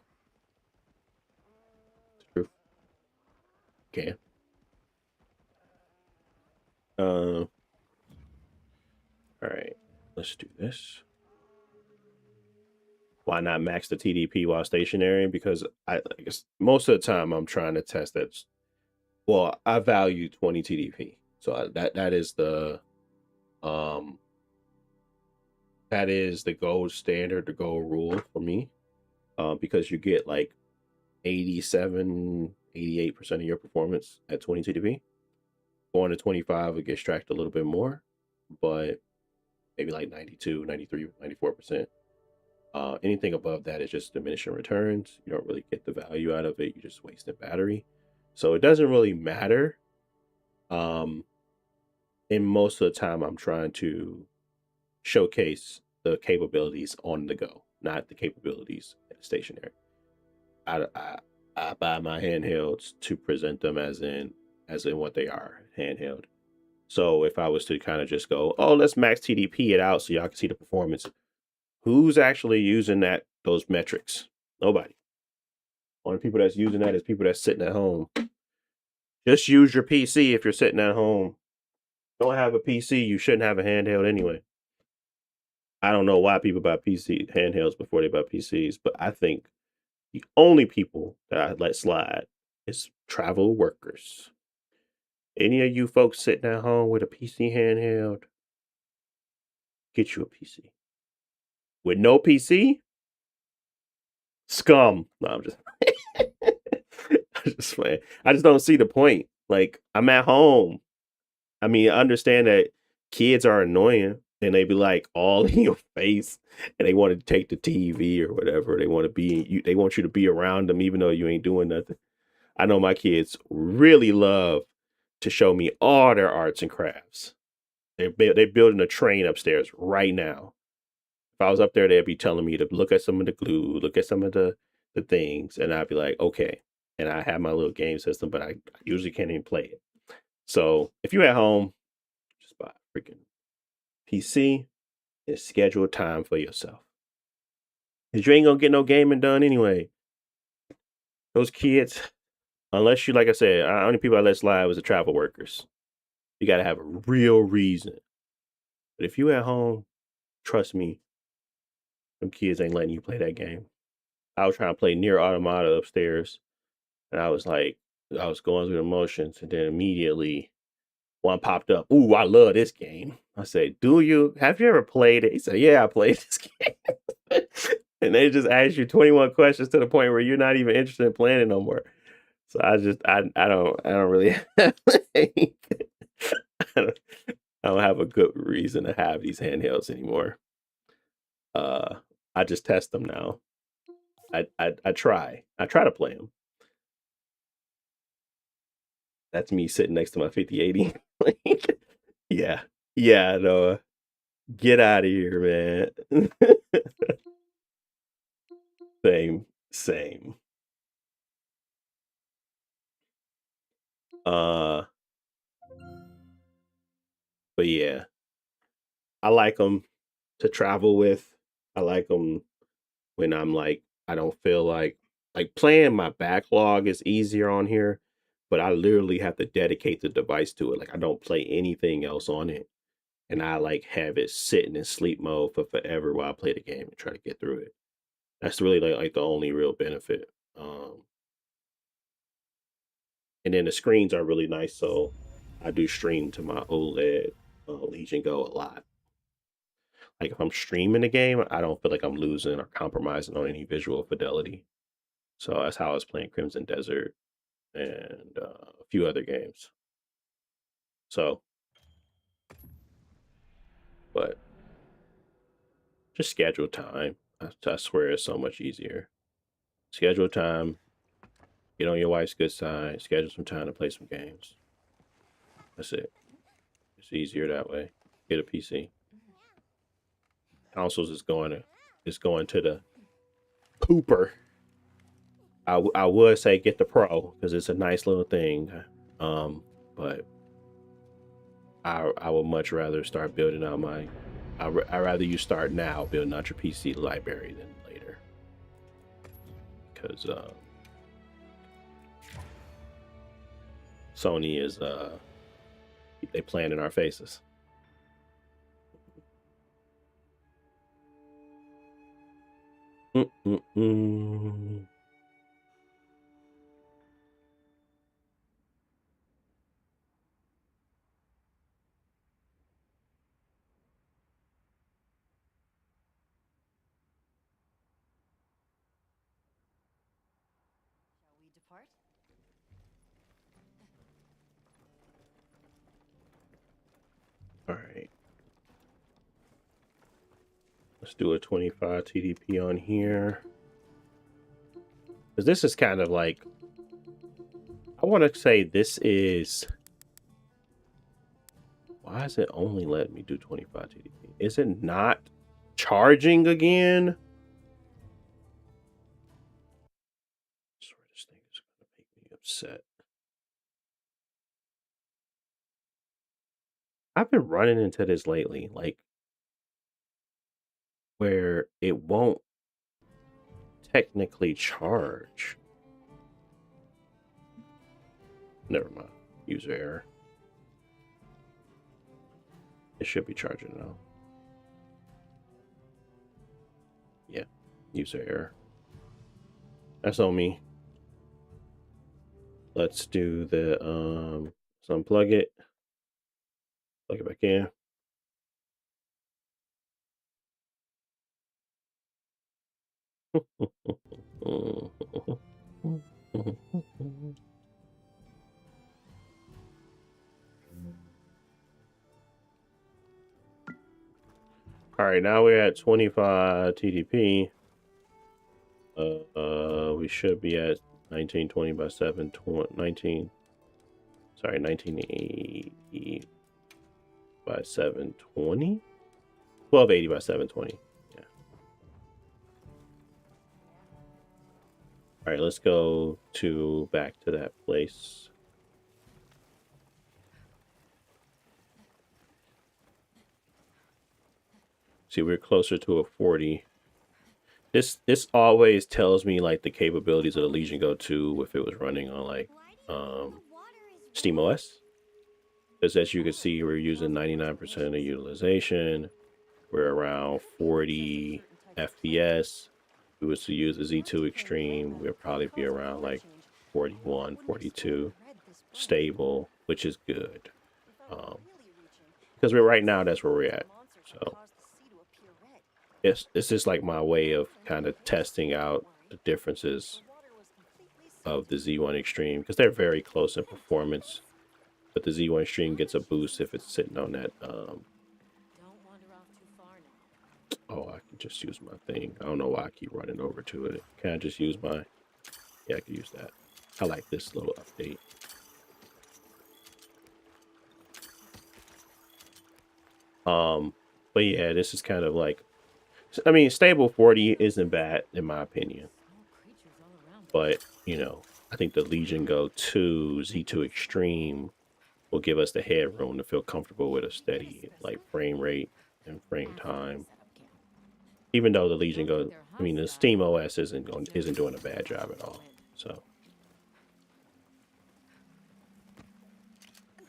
it's true. Can. All right, let's do this. Why not max the TDP while stationary? Because I guess most of the time I'm trying to test that. Well, I value 20 TDP, so that is the gold standard, the gold rule for me, because you get like 87, 88% of your performance at 20 TDP. Going to 25, it gets tracked a little bit more, but maybe like 92, 93, 94%. Anything above that is just diminishing returns. You don't really get the value out of it. You just waste the battery. So it doesn't really matter. And most of the time, I'm trying to showcase the capabilities on the go, not the capabilities at the stationary. I buy my handhelds to present them as in what they are, handheld. So if I was to kind of just go, oh, let's max TDP it out so y'all can see the performance. Who's actually using those metrics? Nobody. Only people that's using that is people that's sitting at home. Just use your PC if you're sitting at home. Don't have a PC, you shouldn't have a handheld anyway. I don't know why people buy PC handhelds before they buy PCs, but I think the only people that I let slide is travel workers. Any of you folks sitting at home with a PC handheld, get you a PC. With no PC, scum. No, I'm just I'm just playing. I just don't see the point. Like, I'm at home. I mean, I understand that kids are annoying and they be like all in your face and they want to take the TV or whatever. They want to be they want you to be around them even though you ain't doing nothing. I know my kids really love to show me all their arts and crafts. They're building a train upstairs right now. If I was up there, they'd be telling me to look at some of the glue, look at some of the things, and I'd be like, okay. And I have my little game system, but I usually can't even play it. So if you're at home, just buy a freaking PC and schedule time for yourself. Because you ain't gonna get no gaming done anyway. Those kids, unless you, like I said, only people I let slide was the travel workers. You gotta have a real reason. But if you at home, trust me, them kids ain't letting you play that game. I was trying to play Near Automata upstairs, and I was like, I was going through the motions, and then immediately one popped up. Ooh, I love this game. I said, do you? Have you ever played it? He said, yeah, I played this game. And they just ask you 21 questions to the point where you're not even interested in playing it no more. So I don't really I don't, I don't have a good reason to have these handhelds anymore. I just test them now. I try to play them. That's me sitting next to my 5080. Like, yeah, yeah, no, get out of here, man. Same. Uh, but yeah, I like them to travel with. I like them when I'm like, I don't feel like playing my backlog is easier on here, but I literally have to dedicate the device to it. Like I don't play anything else on it. And I like have it sitting in sleep mode for forever while I play the game and try to get through it. That's really like the only real benefit. And then the screens are really nice, so I do stream to my OLED Legion Go a lot. Like if I'm streaming a game, I don't feel like I'm losing or compromising on any visual fidelity. So that's how I was playing Crimson Desert and a few other games. So, but just schedule time. I swear it's so much easier. Schedule time, get on your wife's good side, schedule some time to play some games. That's it. It's easier that way. Get a PC. Consoles is going to the pooper. I would say get the Pro because it's a nice little thing, but I would much rather start building out my. I rather you start now building out your PC library than later, because Sony is they playing in our faces. Shall we depart? All right. Let's do a 25 TDP on here. Because this is kind of like, I want to say this is, why is it only letting me do 25 TDP? Is it not charging again? I swear this thing is going to make me upset. I've been running into this lately, like, where it won't technically charge. Never mind. User error. It should be charging now. Yeah. User error. That's on me. Let's do the let's unplug it. Plug it back in. All right, now we're at 25 TDP. We should be at 1920 by 720. Sorry, 1980 by 720. 1280 by 720. Yeah. All right, let's go back to that place. See, we're closer to a 40. This always tells me like the capabilities of the Legion Go 2 if it was running on like Steam OS. Because as you can see, we're using 99% of the utilization. We're around 40 FPS. If we was to use the Z2 Extreme, we'll probably be around like 41, 42, stable, which is good. Because we're right now, that's where we're at. So it's just like my way of kind of testing out the differences of the Z1 Extreme because they're very close in performance. but the Z1 stream gets a boost if it's sitting on that. Don't wander off too far now. Oh, I can just use my thing. I don't know why I keep running over to it. Can I just use my? Yeah, I can use that. I like this little update. But yeah, this is kind of like, I mean, stable 40 isn't bad in my opinion, Small creatures all around us. but you know, I think the Legion Go 2 Z2 Extreme will give us the headroom to feel comfortable with a steady like frame rate and frame After we time. set up camp. Even though the Legion Don't Go, think they're I mean, the hostile, Steam but OS isn't doing a bad job at all. So,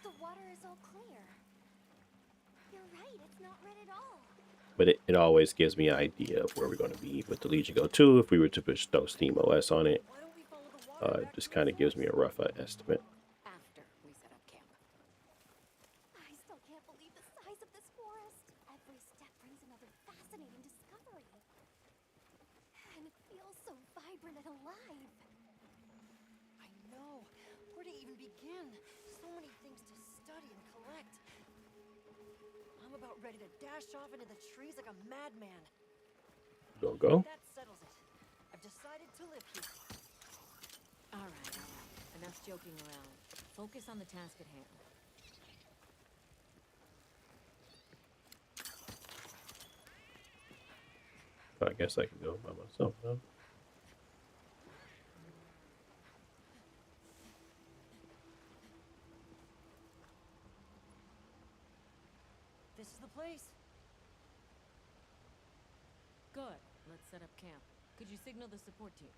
The water is all clear. You're right, it's not red at all. but it always gives me an idea of where we're going to be with the Legion Go 2 if we were to push those Steam OS on it. Why don't we follow the water back Just to the kind of gives me a forest? rough estimate. After we set up camp. I still can't believe the size of this forest. Every step brings another fascinating discovery. And it feels so vibrant and alive. I know. Where to even begin? So many things to study and collect. I'm about ready to dash off into the trees like a madman. Go. That settles it. I've decided to live here. All right. Enough joking around. Focus on the task at hand. I guess I can go by myself now. This is the place. Good. Let's set up camp. Could you signal the support team?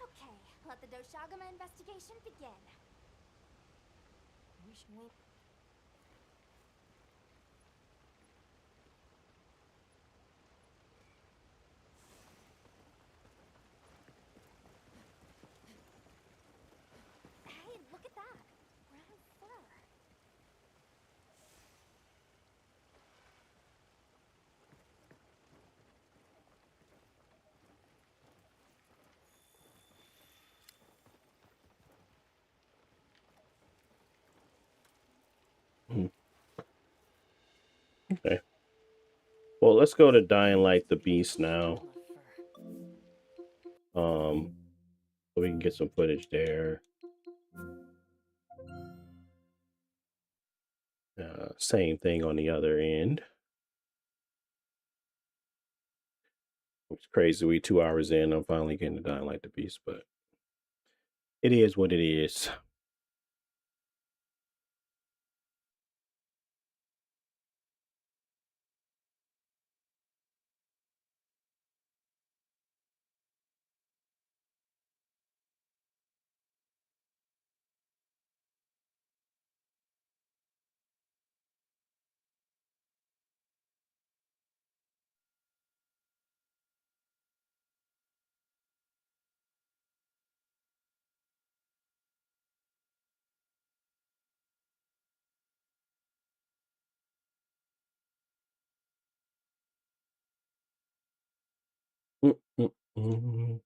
Okay, let the Doshagama investigation begin. We should wait. Hey, look at that. Brown fur. Okay. Well, let's go to Dying Light the Beast now. So we can get some footage there. Same thing on the other end. It's crazy. We 2 hours in. I'm finally getting to Dying Light the Beast, but it is what it is. Mm, mm, mm.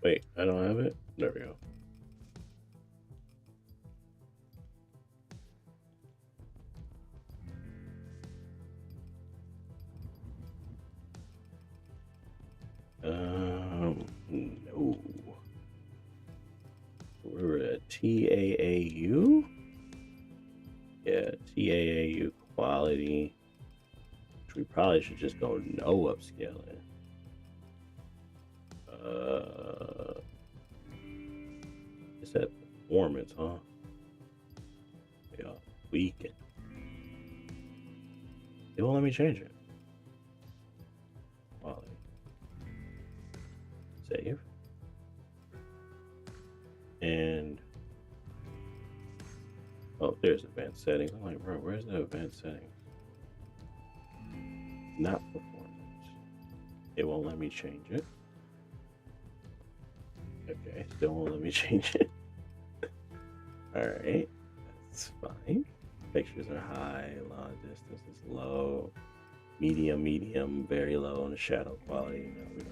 Wait, I don't have it. There we go. TAAU. Yeah, TAAU quality. Which we probably should just go no upscaling. It's that performance, huh? Yeah, weekend. They won't let me change it. Quality. Save. And oh, there's advanced settings. I'm like, bro, where's the advanced settings? Not performance. It won't let me change it. Okay, still won't let me change it. Alright, that's fine. Pictures are high, long distance is low, medium, very low on the shadow quality. No,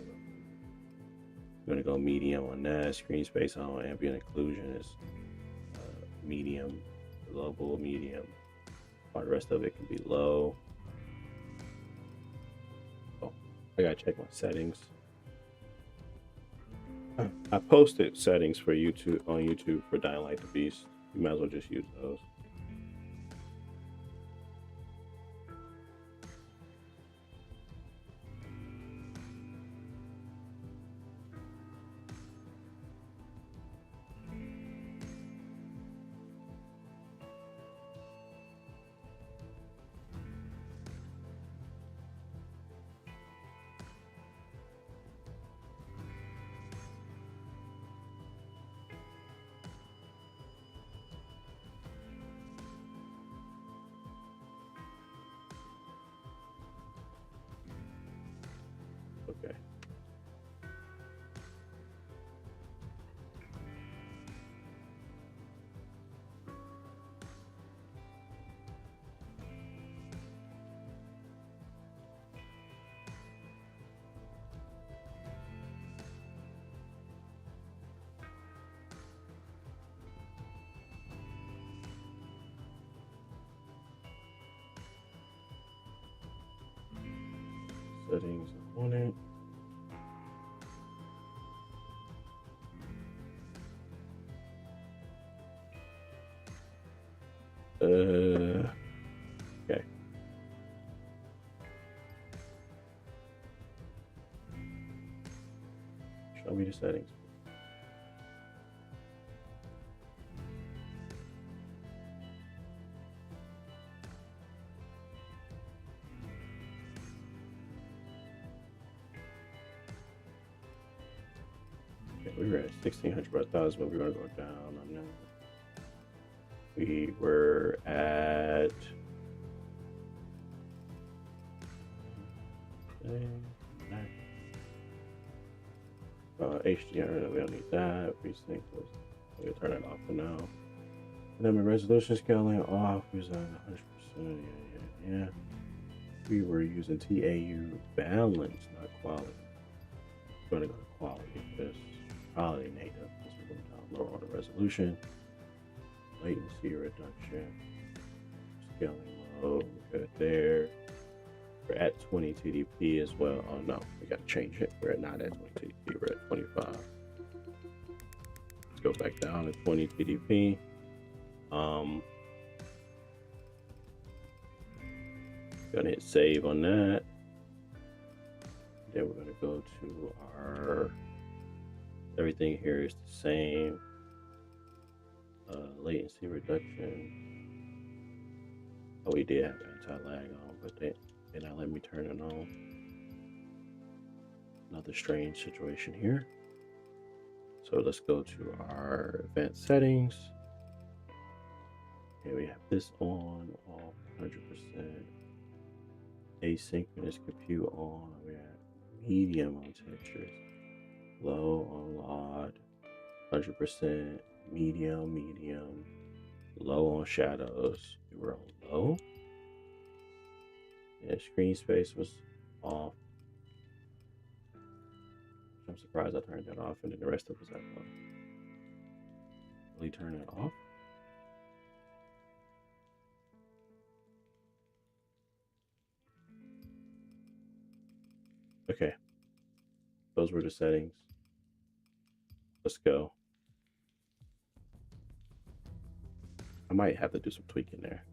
we're gonna go medium on that. Screen space on ambient occlusion is medium, global medium. All the rest of it can be low. Oh, I gotta check my settings. I posted settings for YouTube on YouTube for Dying Light the Beast. You might as well just use those. Okay. Settings on it. Okay. Show me the settings. Okay, we were at 1600 per thousand, but we're gonna go down on that. We were at HDR. We don't need that. Precinct was. We can turn it off for now. And then my resolution scaling off was on 100%. Yeah. We were using TAU balance, not quality. We're gonna go to quality because quality native. Because we're going down lower on the resolution. Latency reduction. Scaling low. Good there. We're at 20 TDP as well. Oh no, we gotta change it. We're not at 20 TDP, we're at 25. Let's go back down to 20 TDP. Gonna hit save on that. Then we're gonna go to our, everything here is the same. Latency reduction. Oh, we did have anti-lag on, but they not let me turn it on. Another strange situation here. So let's go to our advanced settings. Okay, we have this on, off, 100%. Asynchronous compute on. We have medium on textures, low on LOD, 100%. Medium, low on shadows. We were on low. And screen space was off. I'm surprised I turned that off, and then the rest of it was at low. Really turn it off. Okay. Those were the settings. Let's go. I might have to do some tweaking there.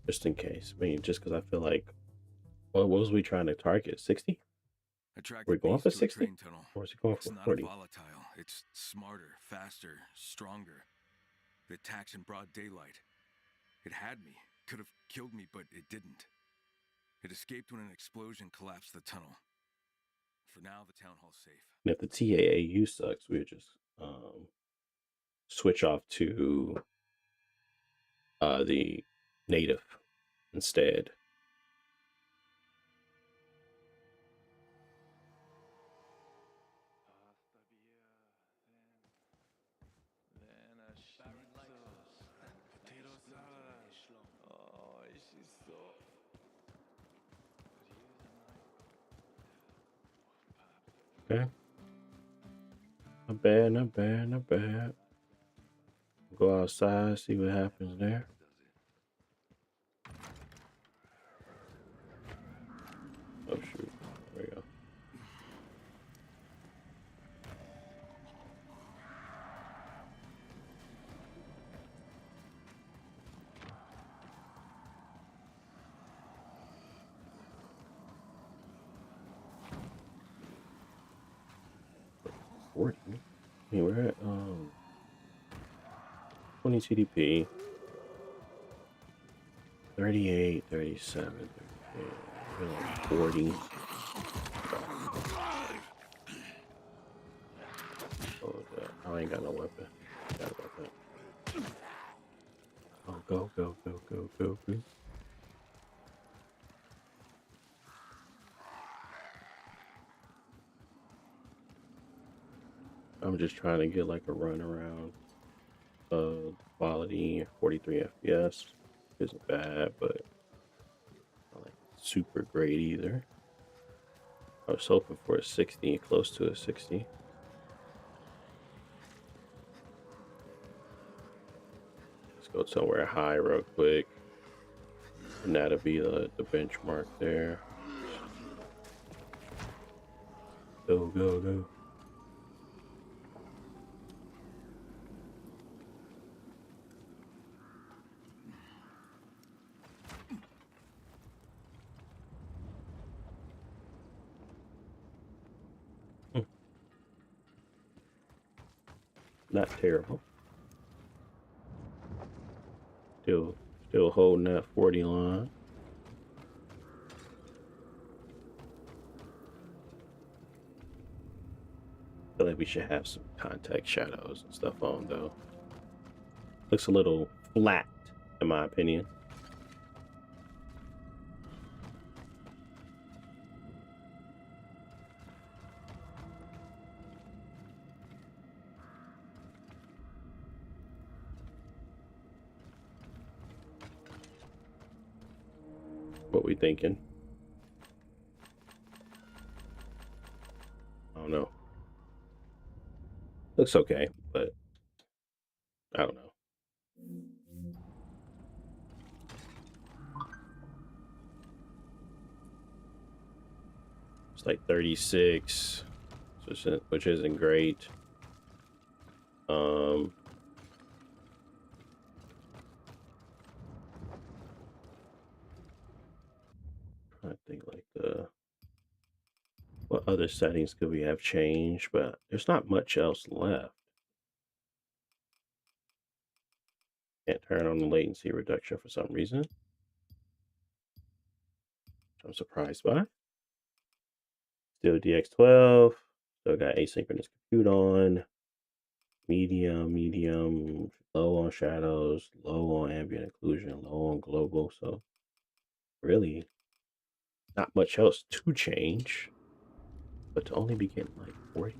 Just in case. I mean, just because I feel like, what was we trying to target? 60? I tracked We're the going beast for to a 60? train tunnel. Or is it going It's for not a 40? volatile. It's smarter, faster, stronger. It attacks in broad daylight. It had me. Could have killed me, but it didn't. It escaped when an explosion collapsed the tunnel. For now, the town hall's safe. And if the TAAU sucks, we would just switch off to the native instead. Potato salad. Oh, she's so. Okay. Not bad, not bad, not bad. Go outside, see what happens there. Oh shoot. There we go. Wait, 40? I mean, we're at 20 TDP. 38, 37, 38. We're like 40. Oh, I ain't got no weapon. Forgot about that. Oh, go, go, go, go, go, go. I'm just trying to get like a run around quality. 43 FPS isn't bad, but not like super great either. I was hoping for a 60, close to a 60. Let's go somewhere high real quick. And that'll be the benchmark there. Go, go, go. Hmm. Not terrible. Still holding that 40 line. Feel like we should have some contact shadows and stuff on though. Looks a little flat in my opinion. What we thinking? I don't know. Looks okay, but I don't know. It's like 36, which isn't great. Um, I think like what other settings could we have changed, but there's not much else left. Can't turn on the latency reduction for some reason, which I'm surprised by. Still DX12, still got asynchronous compute on, medium, low on shadows, low on ambient occlusion, low on global. So really not much else to change, but to only be getting like 40.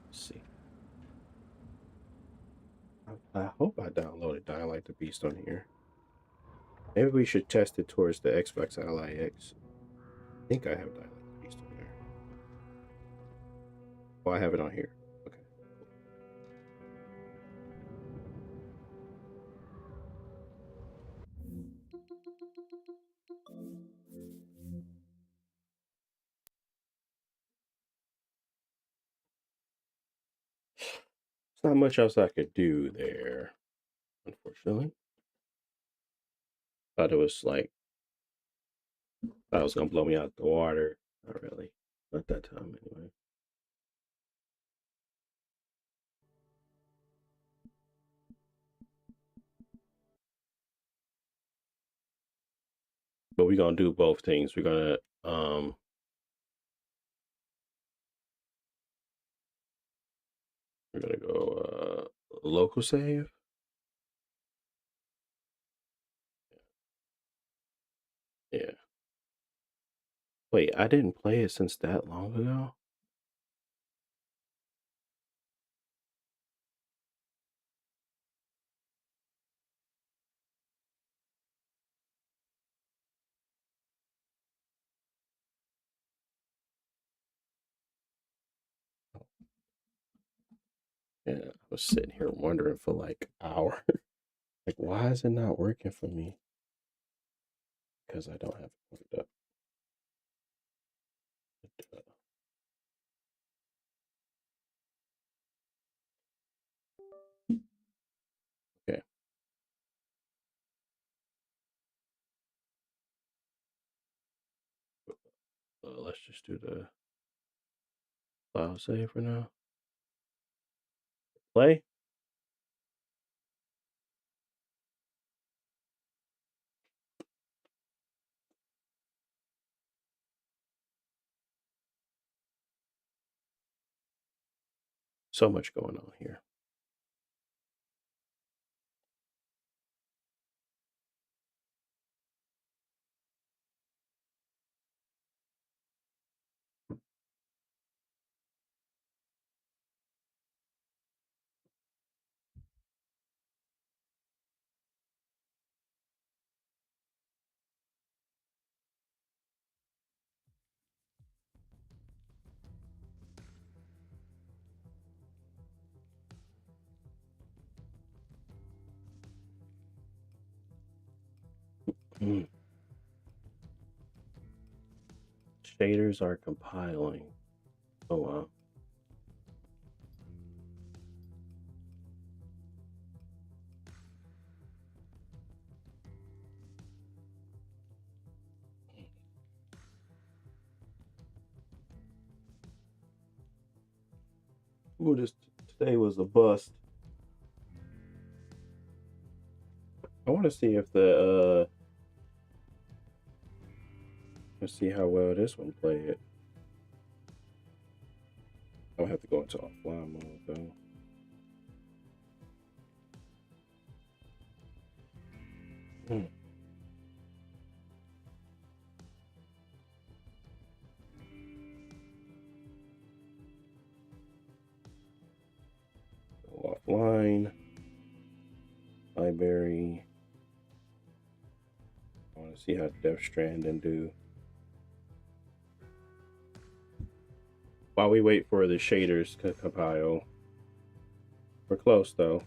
Let's see. I hope I downloaded Dying Light the Beast on here. Maybe we should test it towards the Xbox Ally X. I think I have Dying Light the Beast on there. Oh, I have it on here. Okay. There's not much else I could do there, unfortunately. Thought it was like, thought it was gonna blow me out the water. Not really. Not that time anyway. But we're gonna do both things. We're gonna go local save. Yeah. Wait, I didn't play it since that long ago. Yeah, I was sitting here wondering for like an hour. Like, why is it not working for me? Because I don't have it hooked up. Okay, let's just do the file save for now. Play. So much going on here. Mm. Shaders are compiling. Oh wow. Ooh, this today was a bust. I want to see if let's see how well this one played. I'll have to go into offline mode though. Hmm. Go offline. Library. I want to see how Death Stranding do. While we wait for the shaders to compile. We're close though.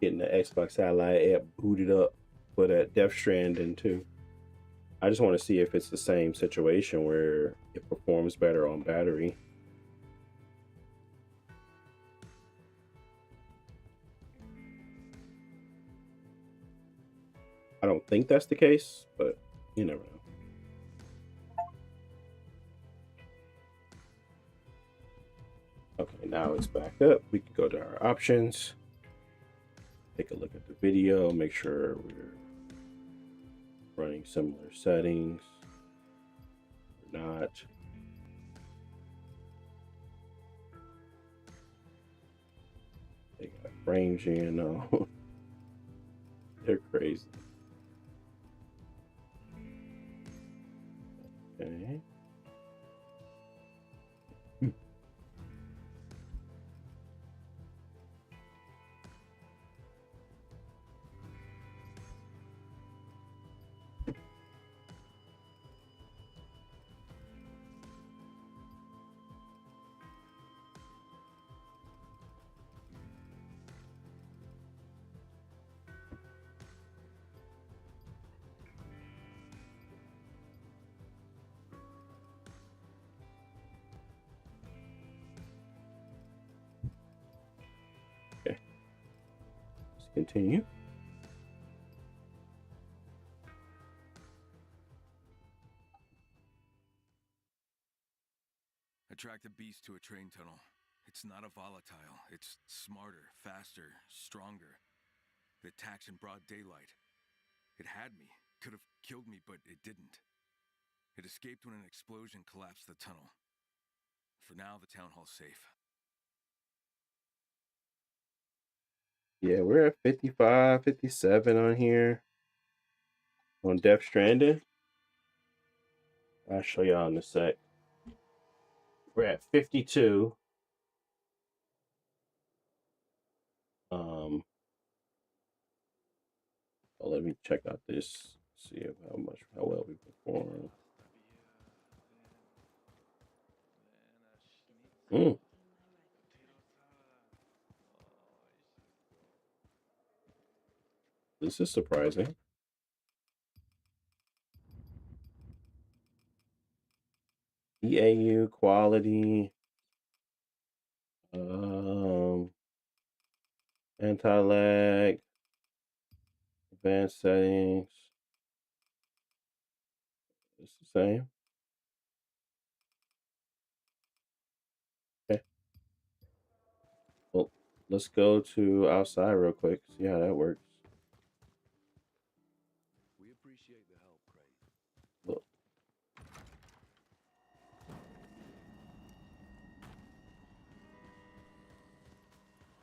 Getting the Xbox Satellite app booted up for that Death Stranding too. I just want to see if it's the same situation where it performs better on battery. I don't think that's the case, but you never know. Okay, now it's backed up. We can go to our options, take a look at the video, make sure we're running similar settings or not. They got frames in. No, they're crazy. Okay. continue. I tracked the beast to a train tunnel. It's not a volatile. It's smarter, faster, stronger. It attacks in broad daylight. It had me. Could have killed me, but it didn't. It escaped when an explosion collapsed the tunnel. For now, the town hall's safe. Yeah, we're at 55, 57 on here on Death Stranding. I'll show y'all in a sec. We're at 52. Let me check out this. See how well we perform. Mm, this is surprising. EAU quality, anti-lag, advanced settings. It's the same. Okay. Well, let's go to outside real quick. See how that works. We appreciate the help, Crane. Look.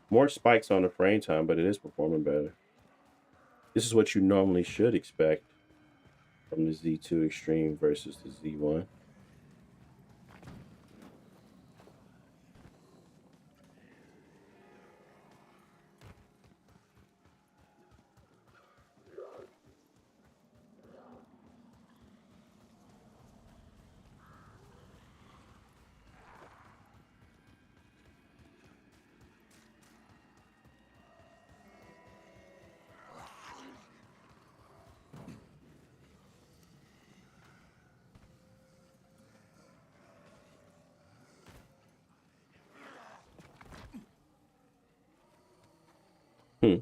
More spikes on the frame time, but it is performing better. This is what you normally should expect from the Z2 Extreme versus the Z1. Hmm.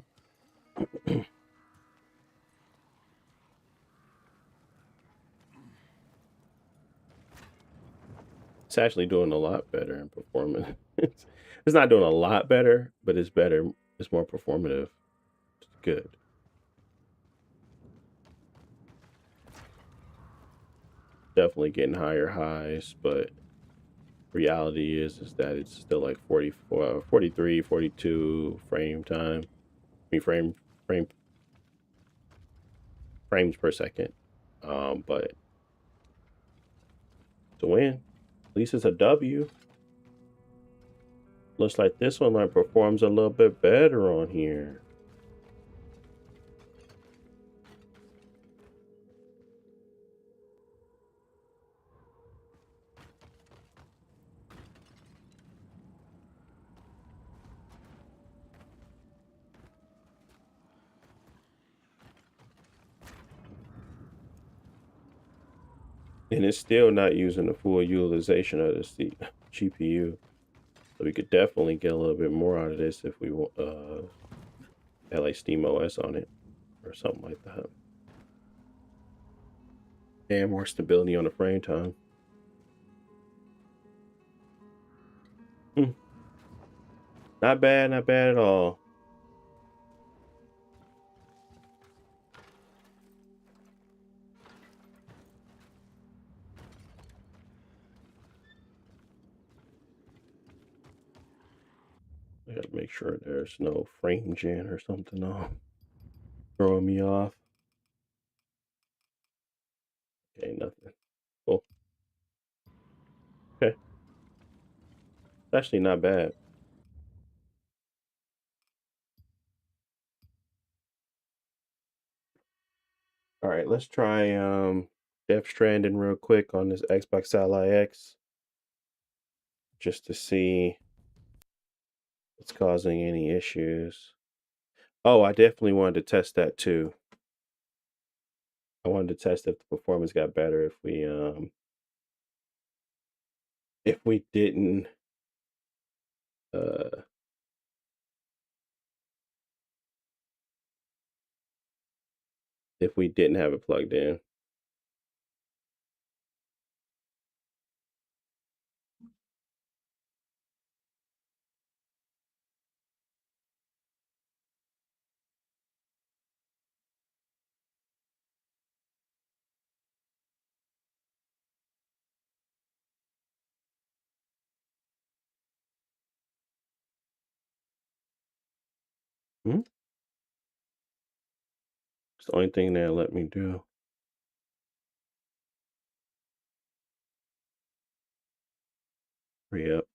It's actually doing a lot better in performance. It's not doing a lot better, but it's better. It's more performative. It's good. Definitely getting higher highs, but reality is that it's still like 44, 43, 42 frame time. I mean frame frames per second. But to win, at least it's a W. Looks like this one like performs a little bit better on here. And it's still not using the full utilization of the GPU. So we could definitely get a little bit more out of this if we had like Steam OS on it or something like that. And more stability on the frame time. Hmm. Not bad at all. I gotta make sure there's no frame gen or something on throwing me off. Okay, nothing. Cool. Okay. It's actually not bad. All right, let's try Death Stranding real quick on this Xbox Ally X just to see what's causing any issues. Oh, I definitely wanted to test that too. I wanted to test if the performance got better if we didn't uh if we didn't have it plugged in. Mhm. It's the only thing that let me do. Hurry up.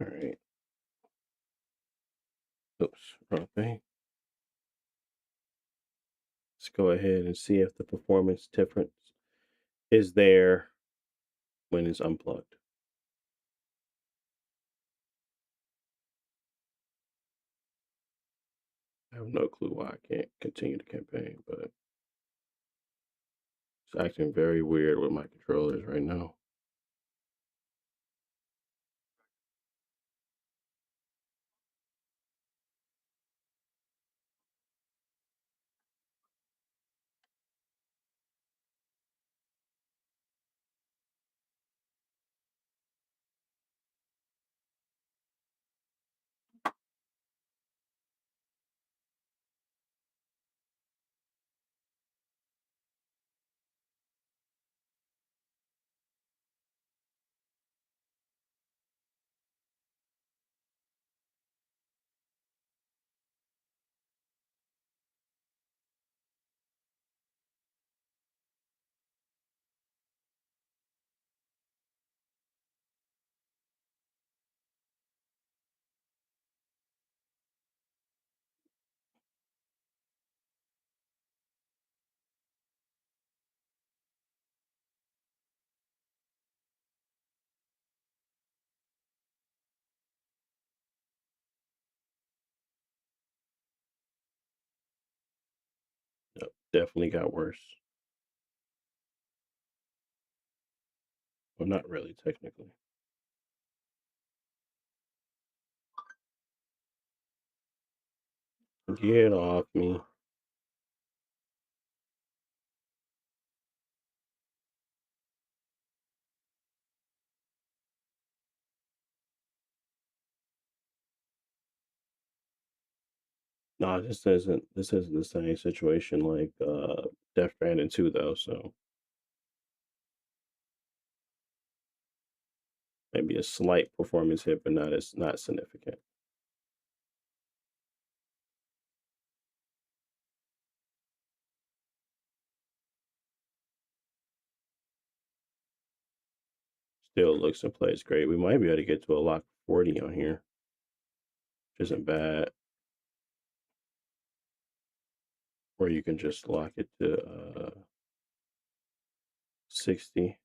All right. Oops, wrong thing. Let's go ahead and see if the performance difference is there when it's unplugged. I have no clue why I can't continue the campaign, but it's acting very weird with my controllers right now. Yep, definitely got worse. Well, not really, technically. Get off me. No, this isn't the same situation like Death Stranding 2 though, so maybe a slight performance hit, but not significant. Still looks and plays great. We might be able to get to a lock 40 on here, which isn't bad. Or you can just lock it to 60.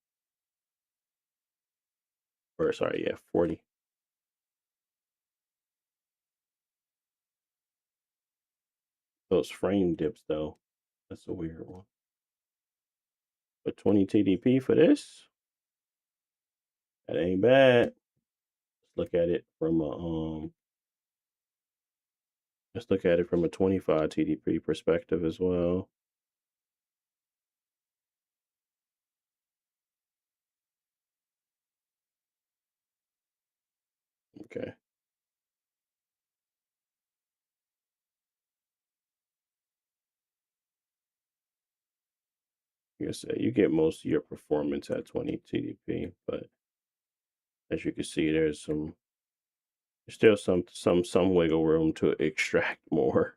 Or sorry, yeah, 40. Those frame dips though. That's a weird one. But 20 TDP for this? That ain't bad. Let's look at it from a let's look at it from a 25 TDP perspective as well. Okay. You say you get most of your performance at 20 TDP, but as you can see, there's some There's still some wiggle room to extract more.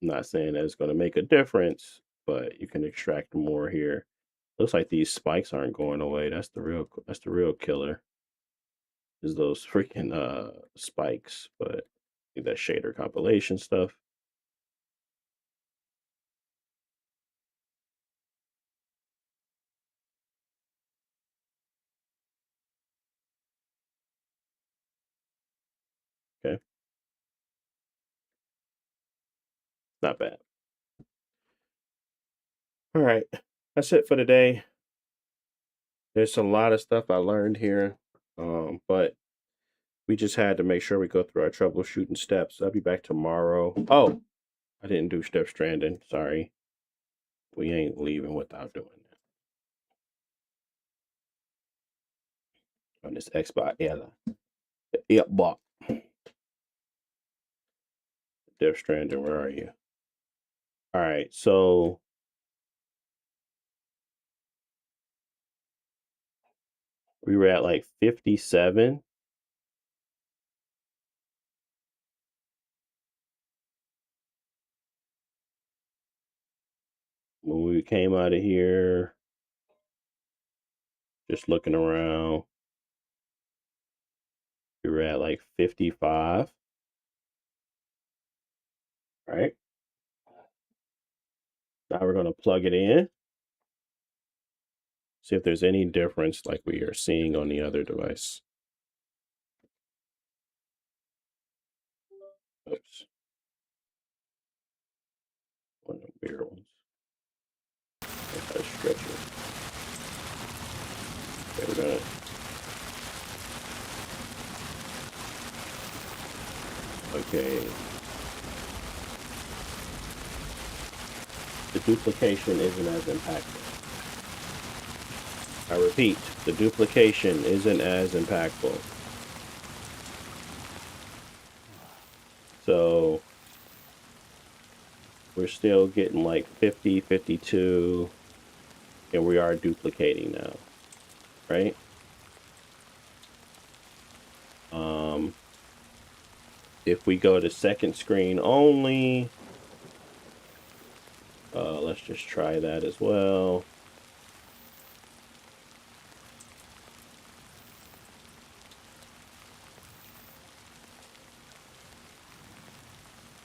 I'm not saying that it's going to make a difference, but you can extract more here. Looks like these spikes aren't going away. That's the real killer. Is those freaking spikes, but I think that shader compilation stuff. Okay. Not bad. All right. That's it for today. There's a lot of stuff I learned here. But we just had to make sure we go through our troubleshooting steps. I'll be back tomorrow. Oh, I didn't do Death Stranding. Sorry. We ain't leaving without doing that on this Xbox. Yeah, bot. Death Stranding, where are you? All right, so we were at like 57. When we came out of here, just looking around, we were at like 55. Right. Now we're going to plug it in. See if there's any difference like we are seeing on the other device. Oops. One of the weird ones. I gotta stretch it. Okay, we're gonna. Okay. The duplication isn't as impactful. I repeat, the duplication isn't as impactful. So we're still getting like 50, 52, and we are duplicating now, right? If we go to second screen only, let's just try that as well.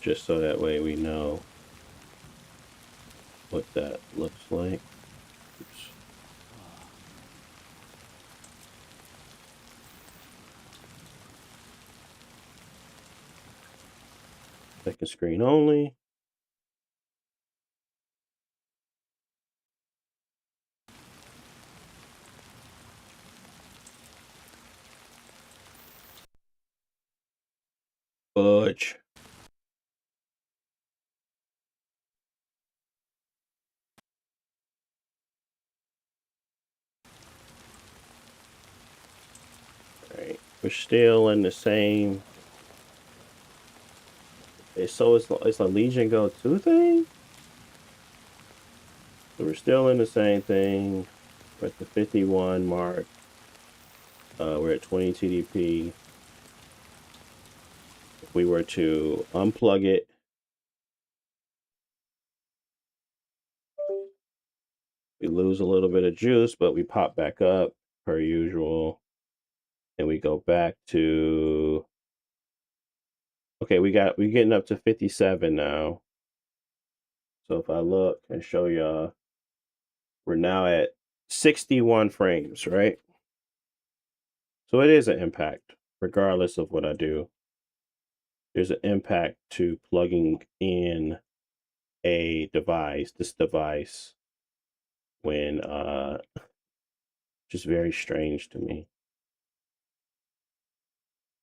Just so that way we know what that looks like. Oops. Second screen only. Fudge. Right. We're still in the same. So it's a Legion Go 2 thing? So we're still in the same thing. We're at the 51 mark. We're at 20 TDP. If we were to unplug it, we lose a little bit of juice, but we pop back up per usual. And we go back to, okay, we're getting up to 57 now. So if I look and show y'all, we're now at 61 frames, right? So it is an impact, regardless of what I do. There's an impact to plugging in a device, this device, when just very strange to me.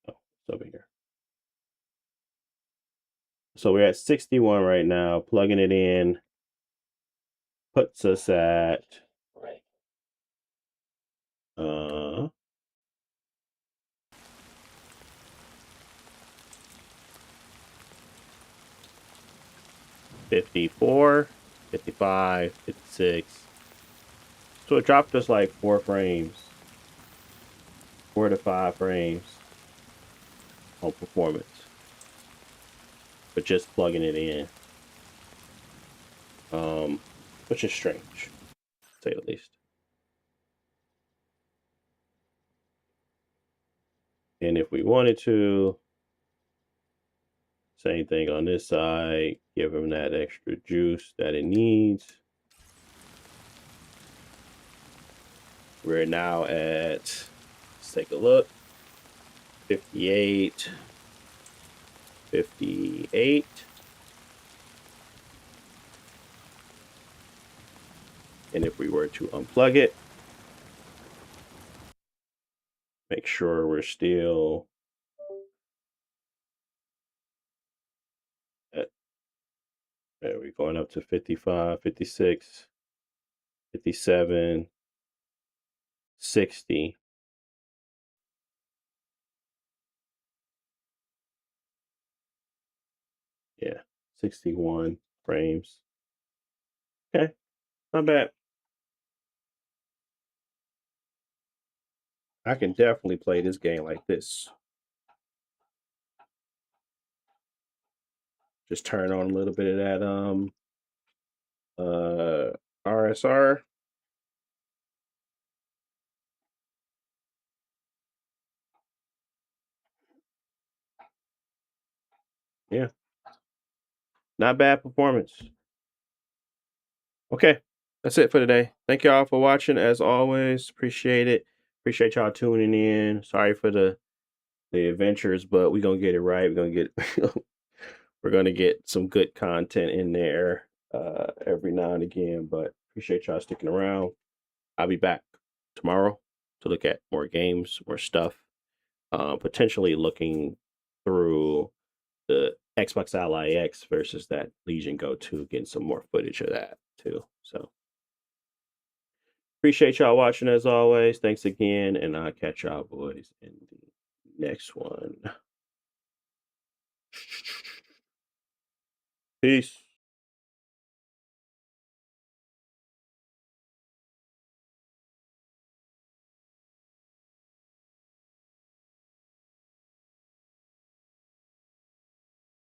Oh, it's over here. So we're at 61 right now. Plugging it in puts us at uh 54, 55, 56. So it dropped us like 4 frames. 4 to 5 frames on performance, but just plugging it in, which is strange, to say the least. And if we wanted to, same thing on this side, give him that extra juice that it needs. We're now at, let's take a look, 58, 58. And if we were to unplug it, make sure we're still at, there we're going up to 55, 56, 57, 60. Yeah, 61 frames. Okay, not bad. I can definitely play this game like this. Just turn on a little bit of that RSR. Yeah, not bad performance. Okay, that's it for today. Thank y'all for watching as always. Appreciate it. Appreciate y'all tuning in. Sorry for the adventures, but we're gonna get it right. We're gonna get we're gonna get some good content in there every now and again. But appreciate y'all sticking around. I'll be back tomorrow to look at more games, more stuff. Potentially looking through the Xbox Ally X versus that Legion Go 2, getting some more footage of that too. So appreciate y'all watching as always. Thanks again, and I'll catch y'all boys in the next one. Peace.